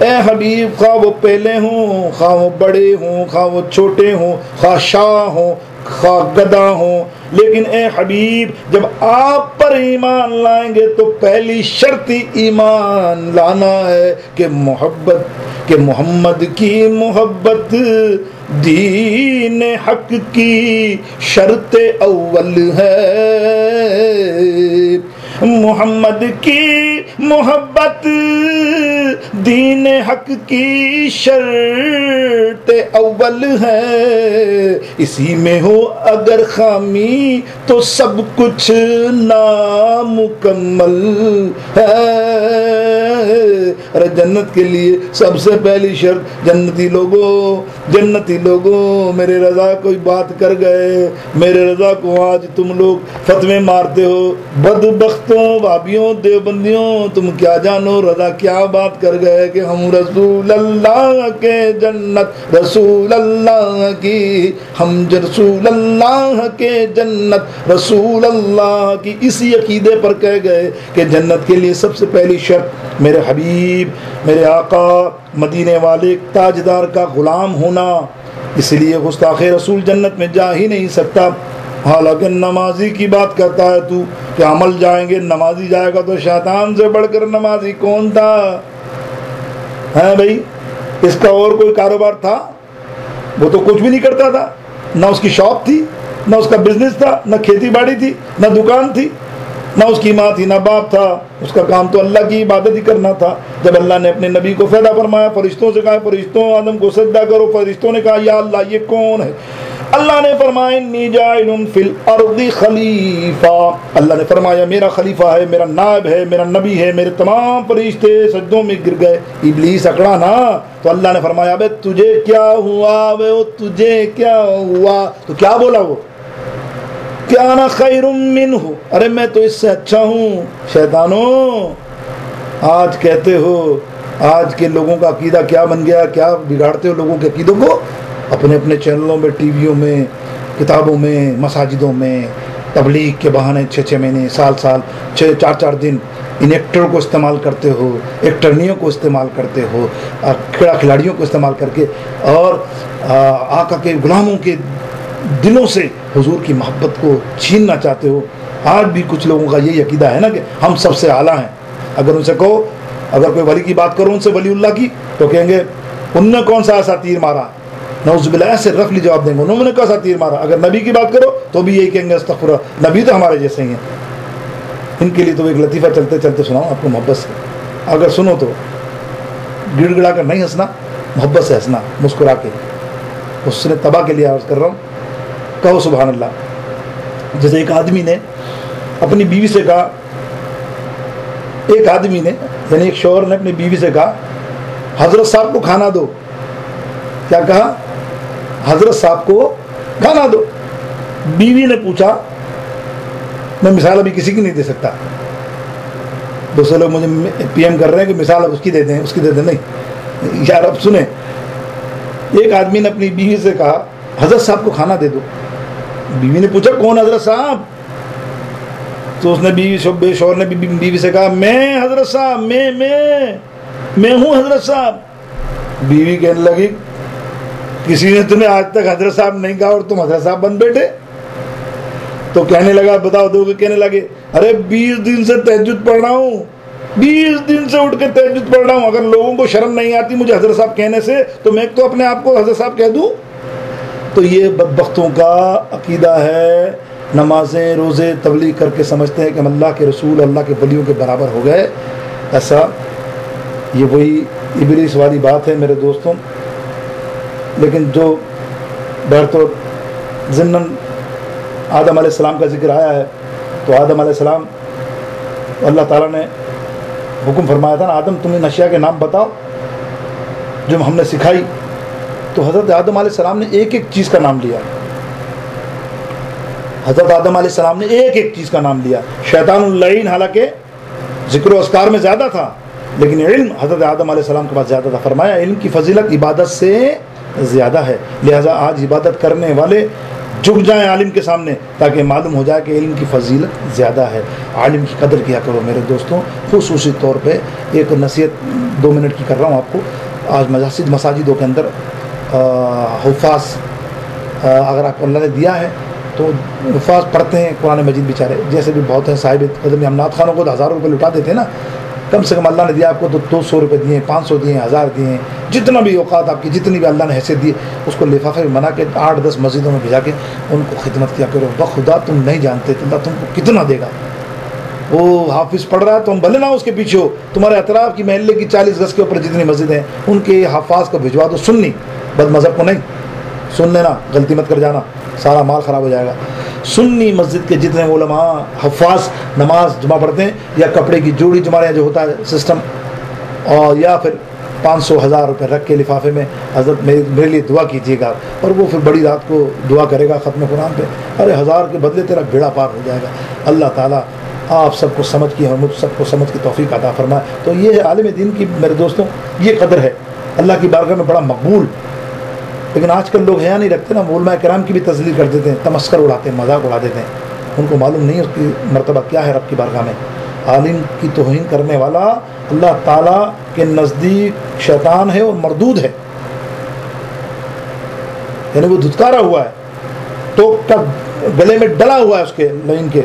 ए हबीब, खा वो पहले हों, खा वो बड़े हों, खा वो छोटे हों, खा शाह हों, खा गदा हों, लेकिन ए हबीब जब आप पर ईमान लाएंगे तो पहली शर्त ईमान लाना है कि मोहब्बत, कि मोहम्मद की मोहब्बत दीन हक की शर्त अव्वल है। मोहम्मद की मोहब्बत दीन हक की शर्त अव्वल है। इसी में हो अगर खामी तो सब कुछ नामुकम्मल है। अरे जन्नत के लिए सबसे पहली शर्त, जन्नती लोगों मेरे रजा कोई बात कर गए, मेरे रजा को आज तुम लोग फतवे मारते हो। बदबख्तों, वाबियों, देवबंदियों, तुम क्या जानो रजा क्या बात कर गए कि हम रसूल अल्लाह के जन्नत, रसूल अल्लाह की, हम रसूल अल्लाह के जन्नत, रसूल अल्लाह की। इसी अकीदे पर कह गए कि जन्नत के लिए सबसे पहली शर्त मेरे हबीब, मेरे आका, मदीने वाले ताजदार का गुलाम होना। इसलिए गुस्ताखे रसूल जन्नत में जा ही नहीं सकता। हालांकि नमाजी की बात करता है तू कि अमल जाएंगे, नमाजी जाएगा तो शैतान से बढ़कर नमाजी कौन था? है भाई, इसका और कोई कारोबार था? वो तो कुछ भी नहीं करता था, ना उसकी शॉप थी, ना उसका बिजनेस था, ना खेती बाड़ी थी, ना दुकान थी, ना उसकी माँ थी, ना बाप था। उसका काम तो अल्लाह की इबादत ही करना था। जब अल्लाह ने अपने नबी को फैदा फरमाया, फरिश्तों से कहा फरिश्तों आदम को सजदा करो, फरिश्तों ने कहा या अल्लाह ये कौन है? अल्लाह ने फरमाया इन्नी जाइलुन फिल अर्दी खलीफा। अल्लाह ने फरमाया मेरा खलीफा है, मेरा नायब है, मेरा नबी है। मेरे तमाम फरिश्ते सजदों में गिर गए। इब्लीस अकड़ा ना, तो अल्लाह ने फरमाया बे तुझे क्या हुआ, बे तुझे क्या हुआ? तो क्या बोला वो? क्या ना खैरुम मिन्हु, अरे मैं तो इससे अच्छा हूँ। शैतानों, आज कहते हो, आज के लोगों का अकीदा क्या बन गया? क्या बिगाड़ते हो लोगों के अकीदों को? अपने अपने चैनलों में, टीवियों में, किताबों में, मसाजिदों में तबलीग के बहाने 6-6 महीने, साल 4-4 दिन इन एक्टरों को इस्तेमाल करते हो, एक्टरनियों को इस्तेमाल करते हो, खिलाड़ियों को इस्तेमाल करके, और आका के गुलामों के दिलों से हुजूर की मोहब्बत को छीनना चाहते हो। आज भी कुछ लोगों का यही अकीदा है ना कि हम सबसे आला हैं। अगर उनसे कहो, अगर कोई वली की बात करो उनसे, वलीउल्लाह की, तो कहेंगे उनने कौन सा ऐसा तीर मारा? नौजुबिल्लाह से रफली जवाब देंगे, उन्होंने कौन सा तीर मारा? अगर नबी की बात करो तो भी यही कहेंगे अस्तगफुरुल्लाह, नबी तो हमारे जैसे ही हैं। इनके लिए तो एक लतीफ़ा चलते चलते सुनाऊँ आपको मोहब्बत से। अगर सुनो तो गिड़गिड़ा कर नहीं हंसना, मोहब्बत से हंसना, मुस्कुरा के। उसने तबाह के लिए अर्ज़ कर रहा हूँ, कहो सुभान अल्लाह। जैसे एक आदमी ने अपनी बीवी से कहा, एक आदमी ने यानी एक शौहर ने अपनी बीवी से कहा हजरत साहब को खाना दो। क्या कहा? हजरत साहब को खाना दो। बीवी ने पूछा, मैं मिसाल अभी किसी की नहीं दे सकता, दूसरे लोग मुझे PM कर रहे हैं कि मिसाल उसकी दे दें, उसकी दे दें। नहीं यार, अब सुने, एक आदमी ने अपनी बीवी से कहा हजरत साहब को खाना दे दो। बीवी ने पूछा कौन हजरत साहब? तो उसने शौहर ने बीवी से कहा मैं हजरत साहब, मैं हूँ हजरत साहब। बीवी कहने लगी किसी ने तुम्हें आज तक हजरत साहब नहीं कहा और तुम हजरत साहब बन बैठे। तो कहने लगा बताओ दोगे? कहने लगे अरे 20 दिन से तहज्जुद पढ़ रहा हूँ, 20 दिन से उठ के तहज्जुद पढ़ रहा हूँ। अगर लोगों को शर्म नहीं आती मुझे हजरत साहब कहने से, तो मैं तो अपने आप को हजरत साहब कह दूँ। तो ये बदबख्तों का अकीदा है, नमाजें रोज़े तबलीग करके समझते हैं कि हम अल्लाह के रसूल, अल्लाह के वलियों के बराबर हो गए। ऐसा ये वही इब्लीस वाली बात है मेरे दोस्तों। लेकिन जो बहरतौर ज़िम्नन आदम अलैहिस्सलाम का जिक्र आया है, तो आदम अलैहिस्सलाम, अल्लाह ताला ने हुक्म फरमाया था ना, आदम तुम्हें नशिया के नाम बताओ जो हमने सिखाई। तो हज़रत आदम अलैहिस्सलाम ने एक एक चीज़ का नाम लिया। हज़रत आदम अलैहिस्सलाम ने एक एक चीज़ का नाम लिया। शैतानुल लईन हालांकि जिक्र अस्कार में ज़्यादा था, लेकिन इल्म हज़रत आदम अलैहिस्सलाम के पास ज़्यादा था। फरमाया इल्म की फजीलत इबादत से ज़्यादा है, लिहाजा आज इबादत करने वाले झुक जाएं आलिम के सामने ताकि मालूम हो जाए कि इल्म की फजीलत ज़्यादा है। आलिम की कदर किया करो मेरे दोस्तों। खुसूसी तौर पे एक नसीहत 2 मिनट की कर रहा हूँ आपको। आज मसाजिदों के अंदर हुफ़ाज़ अगर आपको अल्लाह ने दिया है तो हुफ़ाज़ पढ़ते हैं कुरान मजीद बेचारे, जैसे भी बहुत हैं साहिब कदम अमनात खानों को तो हज़ारों रुपये लुटा देते हैं ना। कम से कम अल्लाह ने दिया आपको तो 200 रुपये दिए, 500 दिए, 1000 दिए, जितना भी औकात आपकी, जितनी भी अल्लाह ने हैसियत दी, उसको लिफाफे में बना के 8-10 मस्जिदों में भिजा के उनको खिदमत किया करो। बखुदा तुम नहीं जानते अल्लाह तुमको कितना देगा। वो हाफिज़ पढ़ रहा है तो हम भले ना उसके पीछे हो, तुम्हारे अतराफ़ की महल्ले की 40 गज़ के ऊपर जितनी मस्जिद हैं उनके हाफाज को भिजवा दो। सुन्नी बद मज़हब को नहीं, सुन लेना, गलती मत कर जाना, सारा माल ख़राब हो जाएगा। सुन्नी मस्जिद के जितने उलमा हफ़ाज़ नमाज जुमा पढ़ते हैं, या कपड़े की जोड़ी जुमा जो होता है सिस्टम, और या फिर 500-1000 रुपये रख के लिफाफे में हज़रत मेरे लिए दुआ कीजिएगा, और वो फिर बड़ी रात को दुआ करेगा ख़त्म कुरान पे। अरे 1000 के बदले तेरा बेड़ा पार हो जाएगा। अल्लाह ताला आप सबको समझ की और मुझ सबको समझ की तौफीक अता फरमाए। तो ये है आलिम दीन की मेरे दोस्तों, ये कदर है अल्लाह की बारगाह में बड़ा मकबूल। लेकिन आजकल लोग हया नहीं रखते ना, उलमा किराम की भी तज़लील कर देते हैं, तमस्कर उड़ाते हैं, मजाक उड़ा देते हैं। उनको मालूम नहीं उसकी मर्तबा क्या है रब की बारगाह में। आलिम की तौहीन करने वाला अल्लाह ताला के नज़दीक शैतान है और मरदूद है, यानी वो धुतकारा हुआ है, तो गले में डला हुआ है उसके लाइन के।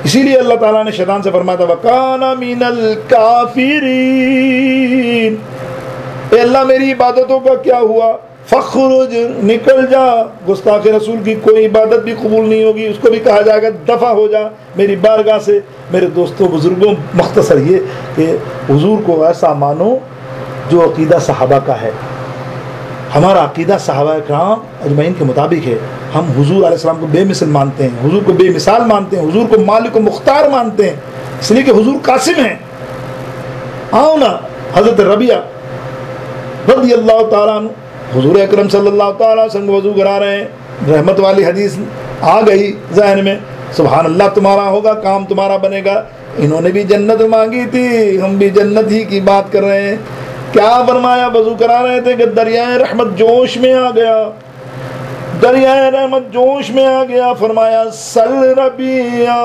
इसीलिए अल्लाह ताला ने शैतान से फरमाया था वकाना मिनल काफिरीन, अल्लाह मेरी इबादतों का क्या हुआ, फखरुज निकल जा, गुस्ताखे रसूल की कोई इबादत भी कबूल नहीं होगी, उसको भी कहा जाएगा दफ़ा हो जा मेरी बारगाह से। मेरे दोस्तों बुज़ुर्गों, मुख्तसर ये कि हुजूर को ऐसा मानो जो अकीदा सहाबा का है। हमारा अकीदा सहाबा किराम अजमईन के मुताबिक है। हम हुजूर अलैहिस्सलाम को बेमिसाल मानते हैं, हुजूर को बेमिसाल मानते हैं, हुजूर को मालिक मुख्तार मानते हैं, इसलिए कि हुजूर कासिम हैं। आओ ना, हज़रत रबिया रज़ियल्लाहु ताला अन्हु हुजूर अकरम सल्लल्लाहु ताला अलैहि वसल्लम वज़ू करा रहे हैं, रहमत वाली हदीस आ गई ज़हन में, सुभान अल्लाह तुम्हारा होगा, काम तुम्हारा बनेगा। इन्होंने भी जन्नत मांगी थी, हम भी जन्नत ही की बात कर रहे हैं। क्या फरमाया, वज़ू करा रहे थे कि दरियाए रहमत जोश में आ गया, दरियाए रहमत जोश में आ गया। फरमाया सल रबिया,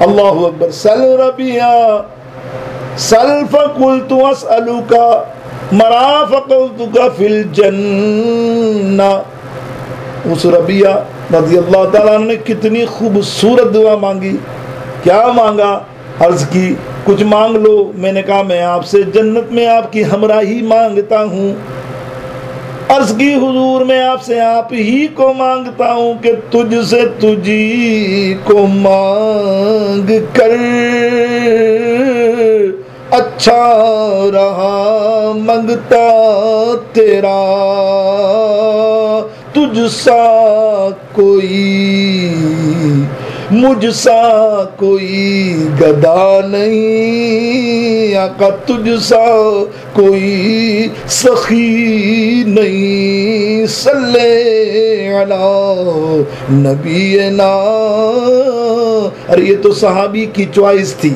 अल्लाहु अकबर, सल रबिया, सल फकुल्तु असअलुका मराफ़क़तुका फिल जन्ना। उस रबिया रज़ियल्लाहु ताला ने कितनी खूबसूरत दुआ मांगी। क्या मांगा, अर्ज़ की कुछ मांग लो। मैंने कहा मैं आपसे जन्नत में आपकी हमराही मांगता हूँ। अर्ज़ की हुजूर मैं आपसे आप ही को मांगता हूँ कि तुझसे तुझी को मांग कर अच्छा रहा मंगता तेरा, तुझसा कोई मुझसा कोई गदा नहीं, आका तुझसा कोई सखी नहीं। सल्ले अला नबीना। अरे ये तो सहाबी की चॉइस थी,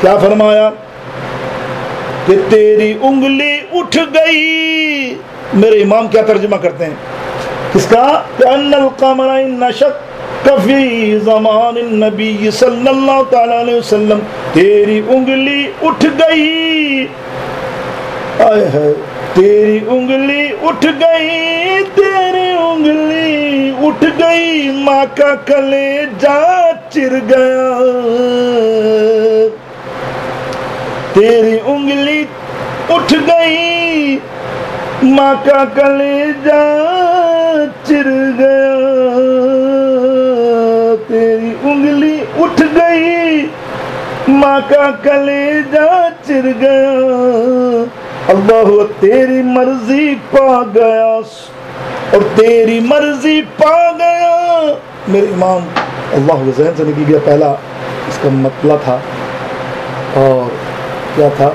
क्या फरमाया कि तेरी उंगली उठ गई। मेरे इमाम क्या तर्जुमा करते हैं किसका? अन्नल कमरा नशक कफी ज़मान नबी सल्लल्लाहु अलैहि वसल्लम, तेरी उंगली उठ गई। आए है, तेरी उंगली उठ गई, तेरी उंगली उठ गई, माँ का कलेजा चिर गया। तेरी उंगली उठ गई, माँ का कलेजा चिर गया। तेरी उंगली उठ गई, माँ का कलेजा चिर गया। अल्लाह तेरी मर्जी पा गया और तेरी मर्जी पा गया। मेरे इमाम अल्लाह के ज़हन से निकल गया पहला इसका मतलब था और क्या था?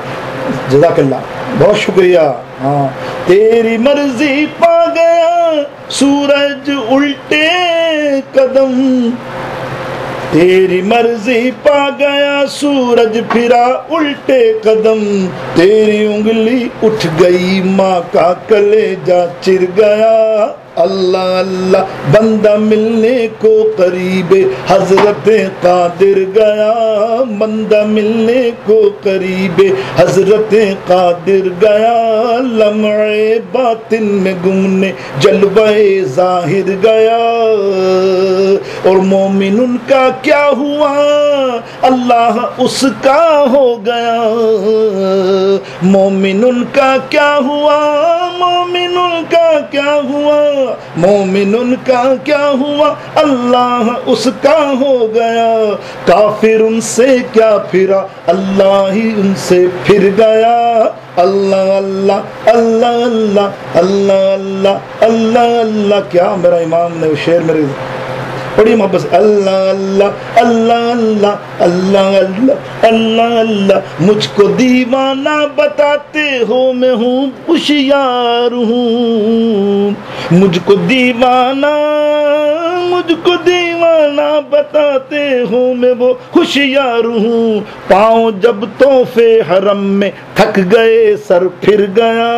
जज़ाकल्लाह, बहुत शुक्रिया। हाँ, तेरी मर्जी पा गया, सूरज उल्टे कदम, तेरी मर्जी पा गया, सूरज फिरा उल्टे कदम। तेरी उंगली उठ गई, माँ का कलेजा चिर गया। अल्लाह अल्लाह, बंदा मिलने को करीबे हजरत कादिर गया। बंदा मिलने को करीबे हजरत कादिर गया। लम्हे बातिन में गुमने जलवाए जाहिर गया। और मोमिन उनका क्या हुआ, अल्लाह उसका हो गया। मोमिन उनका क्या हुआ, मोमिन उनका क्या हुआ, मोमिन उनका क्या हुआ, अल्लाह उसका हो गया। काफिर उनसे क्या फिरा, अल्लाह ही उनसे फिर गया। अल्लाह अल्लाह अल्लाह अल्लाह अल्लाह अल्लाह अल्लाह अल्लाह। क्या मेरा इमाम ने शेर मेरे बड़ी मोहब्बत से, अल्लाह अल्लाह अल्लाह अल्लाह अल्लाह अल्लाह अल्लाह अल्लाह। मुझको दीवाना बताते हो, मैं हूँ होशियार हूँ। मुझको दीवाना बताते हो, मैं वो होशियार हूँ। पाँव जब तोहफे हरम में थक गए, सर फिर गया।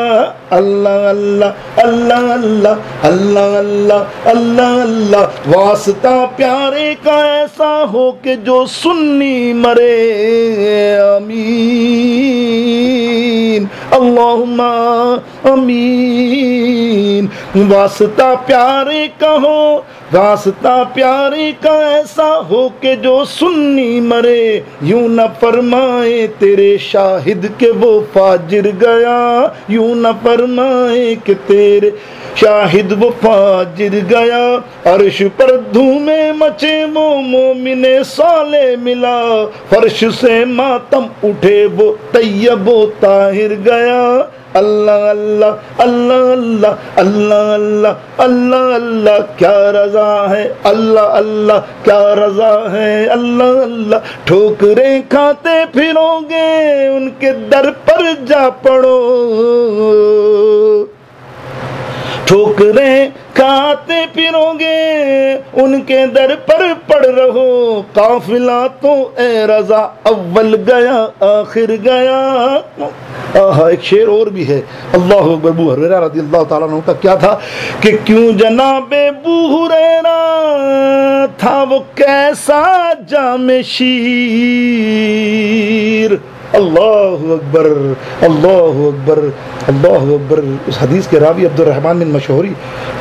अल्लाह अल्लाह अल्लाह अल्लाह अल्लाह अल्लाह अल्लाह अल्लाह। वास्ता प्यारे का ऐसा हो कि जो सुन्नी मरे। आमीन अल्लाहुम्मा आमीन। वास्ता प्यारे का हो, वास्ता प्यारे का ऐसा हो कि जो सुन्नी मरे। यूं न फरमाए तेरे शाहिद के वो फाजिर गया। यूं न फरमाए कि तेरे शाहिद वो फाजिर गया। अर्श पर धूमे मचे वो मोमिने साले मिला। फर्श से मातम उठे वो तैयब वो ताहिर गया। अल्लाह अल्लाह अल्लाह अल्लाह अल्लाह अल्लाह अल्लाह अल्लाह। क्या रजा है, अल्लाह अल्लाह क्या रजा है, अल्लाह अल्लाह। ठोकरें खाते फिरोगे, उनके दर पर जा पड़ो। ठोकरें खाते फिरोगे, उनके दर पर पड़ रहो। काफिला तो ए रजा अव्वल गया आखिर गया। एक शेर और भी है, अल्लाह अकबर। अबू हुरैरा रज़ियल्लाहु ताला अन्हु का क्या था कि क्यों जनाबे अबू हुरैरा था वो कैसा जामे शीर। अल्लाहु अकबर अल्लाहु अकबर अल्लाहु अकबर। उस हदीस के रावी अब्दुर रहमान बिन मशहूरी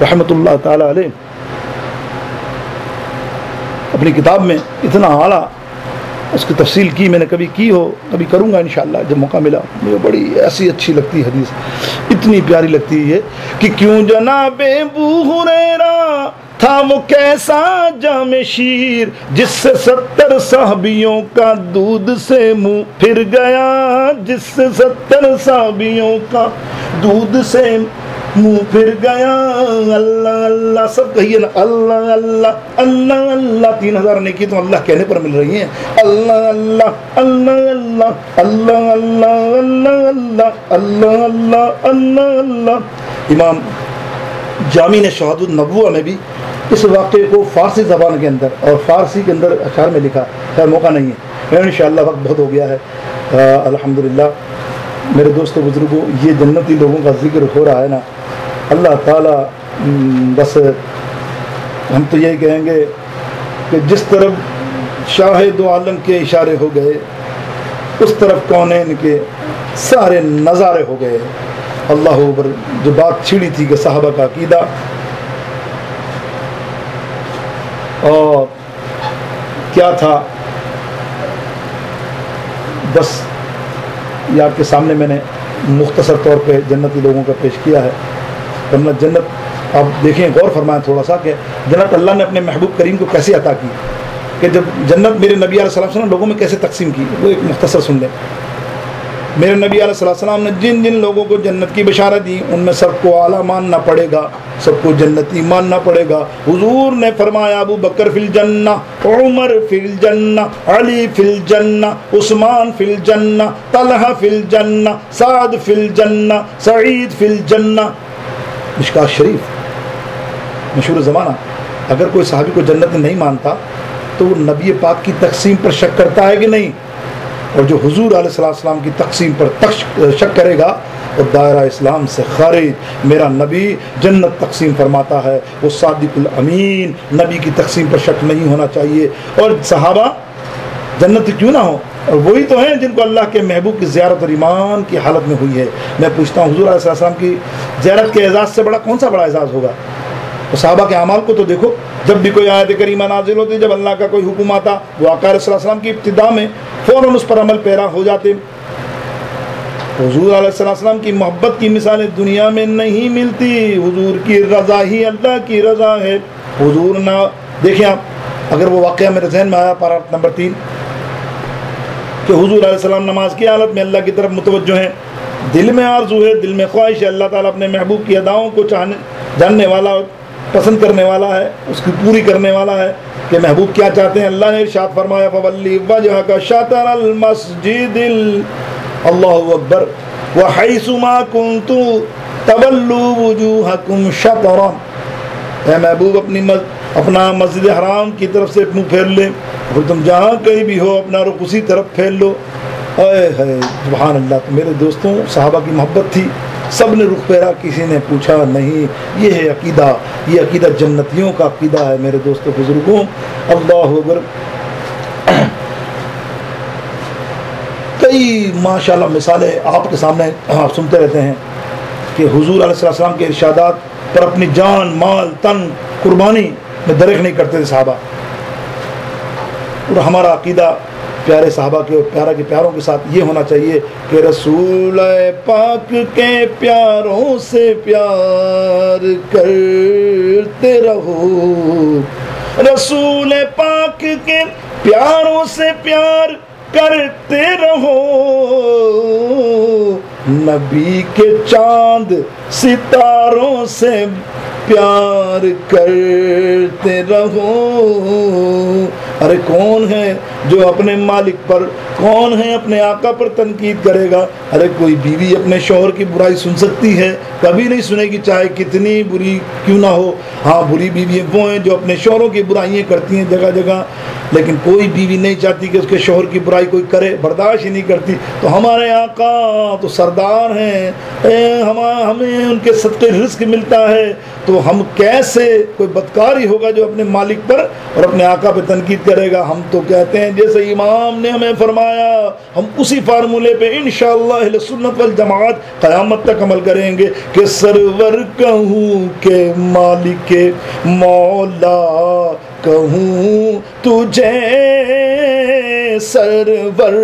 रहमतुल्लाह ताला अलैह अपनी किताब में इतना आला उसकी तफसील की मैंने, कभी की हो कभी करूँगा इंशाअल्लाह जब मौका मिला। मुझे बड़ी ऐसी अच्छी लगती है हदीस, इतनी प्यारी लगती है कि क्यों जनाबे अबू हुरैरा था वो कैसा जामे शीर, जिससे 70 साहबियों का दूध से मुंह फिर गया। जिससे 70 साहबियों का दूध से मुंह फिर गया। अल्लाह अल्लाह सब कहिए ना, अल्लाह अल्लाह अल्लाह अल्लाह। 3000 नेकी तो अल्लाह कहने पर मिल रही हैं। अल्लाह अल्लाह अल्लाह अल्लाह अल्लाह अल्लाह अल्लाह अल्लाह अल्लाह अल्लाह अल्लाह अल्लाह। इमाम जामी ने शहादत नबुव्वा में भी इस वाक़े को फ़ारसी ज़बान के अंदर और फ़ारसी के अंदर अशार में लिखा, खैर मौका नहीं है, इंशाअल्लाह वक्त बहुत हो गया है। अल्हम्दुलिल्लाह मेरे दोस्तों बुजुर्गों, ये जन्नती लोगों का जिक्र हो रहा है ना, अल्लाह ताला बस हम तो यही कहेंगे कि जिस तरफ शाह दो आलम के इशारे हो गए उस तरफ कौनैन के सारे नज़ारे हो गए। अल्लाह अकबर। जो बात छिड़ी थी कि सहाबा का अकीदा और क्या था, बस ये आपके सामने मैंने मुख्तसर तौर पे जन्नती लोगों का पेश किया है। वरना जन्नत आप देखें, गौर फरमाएं थोड़ा सा कि जन्नत अल्लाह ने अपने महबूब करीम को कैसे अता की, कि जब जन्नत मेरे नबी अलैहि सलाम ने लोगों में कैसे तकसीम की, वो एक मुख्तसर सुन लें। मेरे नबी अलैहि सलाम ने जिन जिन लोगों को जन्नत की बशारत दी उनमें सबको आला मानना पड़ेगा, सबको जन्नती मानना पड़ेगा। हुजूर ने फरमाया अबू बकर फिल जन्ना, उमर फिल जन्ना, अली फिल जन्ना, उस्मान फिल जन्ना, तलहा फिल जन्ना, साद फिल जन्ना, सईद फिल जन्ना। मिशकात शरीफ मशहूर ज़माना। अगर कोई सहाबी को जन्नत नहीं मानता तो वो नबी पाक की तकसीम पर शक करता है कि नहीं, और जो हुजूर अलैहिस्सलाम की तकसीम पर शक करेगा और दायरा इस्लाम से खारिज। मेरा नबी जन्नत तकसीम फरमाता है, वो सादिकुल अमीन, नबी की तकसीम पर शक नहीं होना चाहिए। और सहाबा जन्नत क्यों ना हो, और वही तो हैं जिनको अल्लाह के महबूब की ज़ियारत और ईमान की हालत में हुई है। मैं पूछता हूँ हुजूर अलैहिस्सलाम की ज़ियारत के एजाज़ से बड़ा कौन सा बड़ा एजाज़ होगा। तो सहाबा के अमाल को तो देखो, जब भी कोई आयत करीमा नाजिल होती, जब अल्लाह का कोई हुक्म आता, वो आका अलैहिस्सलाम की इब्तिदा में फ़ौरन उस पर अमल पैरा हो जाते। हुजूर अलैहिस्सलाम की मोहब्बत की मिसालें दुनिया में नहीं मिलती। हुजूर की रज़ा ही अल्लाह की रज़ा है। हुजूर ना देखें आप, अगर वो वाक़या मेरे जहन में आया पारा नंबर 3 कि हुजूर अलैहिस्सलाम नमाज की हालत में अल्लाह की तरफ मुतवज्जो हैं, दिल में आरज़ू है, दिल में ख्वाहिश है, अल्लाह ताला अपने महबूब की अदाओं को जानने वाला, पसंद करने वाला है, उसकी पूरी करने वाला है कि महबूब क्या चाहते हैं। अल्लाह ने इरशाद फरमाया फवल्ली वजहका शतरल मस्जिदिल, अल्लाहु अकबर, व हैसुमा कुन्तु तवल्लु वुजूहकुम शतरा। ऐ महबूब अपना मस्जिद हराम की तरफ से मुँह फेर ले, और तुम जहाँ कहीं भी हो अपना रुख उसी तरफ फेर लो। अय है सुभान अल्लाह। तो मेरे दोस्तों, सहाबा की मोहब्बत थी, सब ने रुख फेरा, किसी ने पूछा नहीं। ये है अकीदा, ये अकीदा जन्नतियों का अकीदा है मेरे दोस्तों बुजुर्गों। अल्लाह अकबर। कई माशाल्लाह मिसालें आपके सामने आप सुनते रहते हैं कि हुजूर अलैहिस्सलाम के इरशादात पर अपनी जान, माल, तन कुर्बानी में दरिख नहीं करते थे सहाबा। और हमारा अकीदा प्यारे सहाबा के और प्यारा के प्यारों के साथ ये होना चाहिए कि रसूल पाक के प्यारों से प्यार करते रहो, रसूल पाक के प्यारों से प्यार करते रहो, नबी के चांद सितारों से प्यार करते रहो। अरे कौन है जो अपने मालिक पर, कौन है अपने आका पर तनकीद करेगा। अरे कोई बीवी अपने शौहर की बुराई सुन सकती है, कभी नहीं सुनेगी, चाहे कितनी बुरी क्यों ना हो। हाँ, बुरी बीवी वो हैं जो अपने शौहरों की बुराइयाँ करती हैं जगह जगह, लेकिन कोई बीवी नहीं चाहती कि उसके शौहर की बुराई कोई करे, बर्दाश्त ही नहीं करती। तो हमारे आका तो सरदार हैं, हमें उनके सदक़े रिज़्क़ मिलता है, तो हम कैसे, कोई बदकार ही होगा जो अपने मालिक पर और अपने आका पर तनकीद करेगा। हम तो कहते हैं जैसे इमाम ने हमें फरमाया, हम उसी फार्मूले पे इंशाअल्लाह अहले सुन्नत वल जमाअत क़यामत तक अमल करेंगे कि सरवर कहूँ के मालिक मौला कहूँ तुझे, सरवर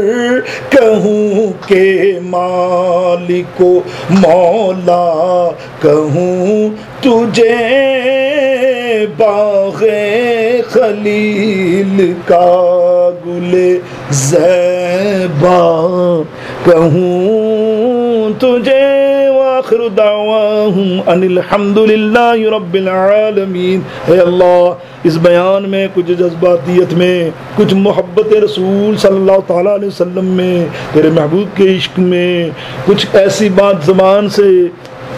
कहूँ के मालिको मौला कहूँ तुझे, बाग़े खलील का गुले ज़ैबा कहूँ तुझे। आखिर दावाहुम अनिल हम्दुलिल्लाहि रब्बिल आलमीन। हे अल्लाह, इस बयान में कुछ जज्बातियत में, कुछ मोहब्बत रसूल सल्लल्लाहु ताला अलैहि वसल्लम में, तेरे महबूब के इश्क में कुछ ऐसी बात ज़बान से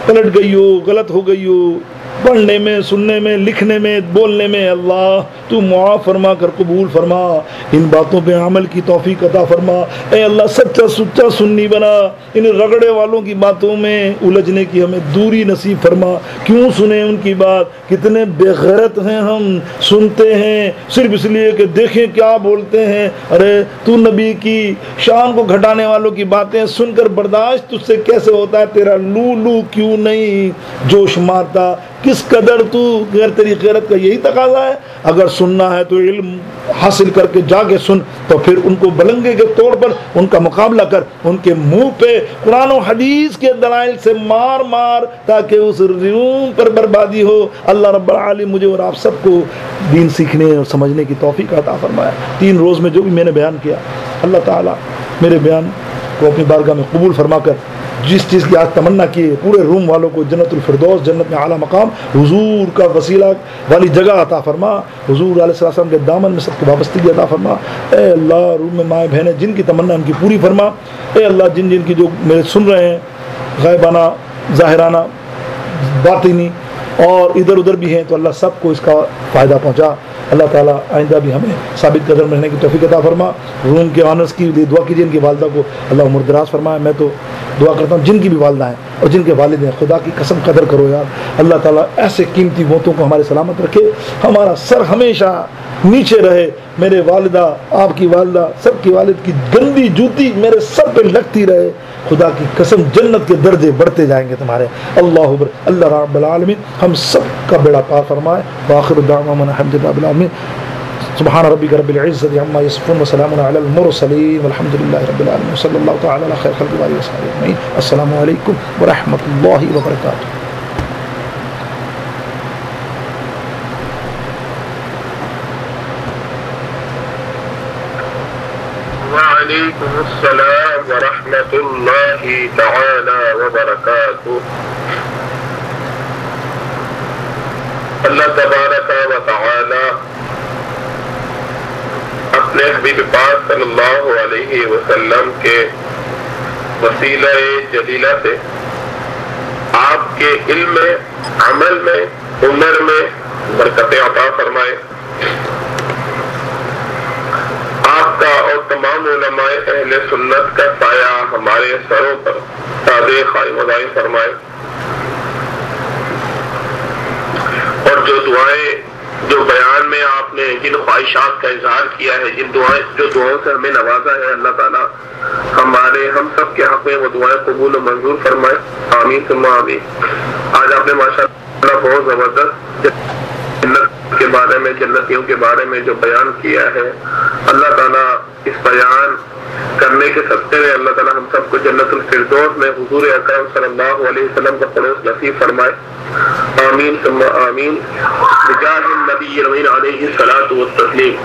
पलट गई हो, गलत हो गई हो, पढ़ने में, सुनने में, लिखने में, बोलने में। अल्लाह तू मुआफ़ फरमा कर कबूल फरमा, इन बातों पे अमल की तौफीक अता फरमा। ए अल्लाह सच्चा सुच्चा सुन्नी बना, इन रगड़े वालों की बातों में उलझने की हमें दूरी नसीब फरमा। क्यों सुने उनकी बात, कितने बेगैरत हैं हम, सुनते हैं सिर्फ इसलिए कि देखें क्या बोलते हैं। अरे तू नबी की शान को घटाने वालों की बातें सुनकर बर्दाश्त तुझसे कैसे होता है? तेरा लू क्यों नहीं जोश मारता? किस कदर तू, अगर तेरी गैरत का यही तकाजा है, अगर सुनना है तो इल्म हासिल करके जाके सुन, तो फिर उनको बलंगे के तौर पर उनका मुकाबला कर, उनके मुंह पे कुरान और हदीस के दलाइल से मार मार, ताकि उस रूम पर बर्बादी हो। अल्लाह रब्बुल आलमीन मुझे और आप सबको दीन सीखने और समझने की तौफीक अता फरमाया। 3 रोज़ में जो भी मैंने बयान किया, अल्लाह ताला मेरे बयान को अपनी बारगाह में कबूल फरमा कर जिस चीज़ की आज तमन्ना की है, पूरे रूम वालों को जन्नतुल फिरदौस, जन्नत में आला मकाम, हुजूर का वसीला वाली जगह अता फरमा। हुजूर अलैहिस्सलाम के दामन में सबकी वाबस्तगी अता फरमा। ए अल्लाह रूम में माएँ बहनें जिनकी तमन्ना उनकी पूरी फरमा। ए अल्लाह जिन जिन की जो मेरे सुन रहे हैं, गायबाना, ज़ाहिराना, बातिनी और इधर उधर भी हैं, तो अल्लाह सबको इसका फ़ायदा पहुँचा। अल्लाह ताला आइंदा भी हमें साबित कदम रहने की तौफीक अता फरमा। रूम के ऑनर्स की दुआ कीजिए, इनकी वालदा को अल्लाह उम्र दराज फरमाए। मैं तो दुआ करता हूँ जिनकी भी वालदा हैं और जिनके वालिद हैं, खुदा की कसम कदर करो यार। अल्लाह ताला ऐसे कीमती मौतों को हमारे सलामत रखे, हमारा सर हमेशा नीचे रहे। मेरे वालिदा, आपकी वालिदा, सबकी वालिद की गंदी जूती मेरे सर पे लगती रहे। खुदा की कसम जन्नत के दर्जे बढ़ते जाएंगे तुम्हारे। अल्लाह रब्बुल आलमीन हम सब का बेड़ा पार फरमाए। आखिर दावाना अल्हम्दुलिल्लाह रब्बिल आलमीन। सुब्हान रब्बिका रब्बिल इज़्ज़ति अम्मा यसिफून व सलामुन अलल मुरसलीन वल्हम्दुलिल्लाहि रब्बिल आलमीन। सल्लल्लाहु तआला अला खैरिल खल्क़ि व आलिहि व सहबिहि अजमईन। अस्सलामु अलैकुम व रहमतुल्लाहि व बरकातुहू। वालेकुमुस्सलाम व रहमतुल्लाहि तआला व बरकातुहू। अल्लाह तबारक व तआला अपने हबीब पाक सल्लल्लाहु अलैहि वसल्लम के वसीला जलीला से आपके इल्म में, अमल में, उम्र में बरकतें अता फरमाए। आपका और तमाम उलमाए अहले सुन्नत का साया हमारे सरों पर ताज़े कायम दायम फरमाए। और जो दुआएं, जो बयान में आपने जिन ख्वाहिशात का इजहार किया है, जो दुआओं से हमें नवाजा है, अल्लाह ताला हम सब के हक में वो दुआएं कबूल और मंजूर फरमाए। आमीन सुम्मा आमीन। आज आपने माशाअल्लाह बहुत जबरदस्त जन्नत के बारे में, जन्नतियों के बारे में जो बयान किया है, अल्लाह ताला इस बयान करने के सत्ते में अल्लाह ताला हम सबको जन्नतुल फिरदौस में हुजूर अकरम सल्लल्लाहु अलैहि वसल्लम का पड़ोस नसीब फरमाए। आमीन सुम्मा आमीन। बिजाहिन नबी अलैहि सलातु व तस्लीम।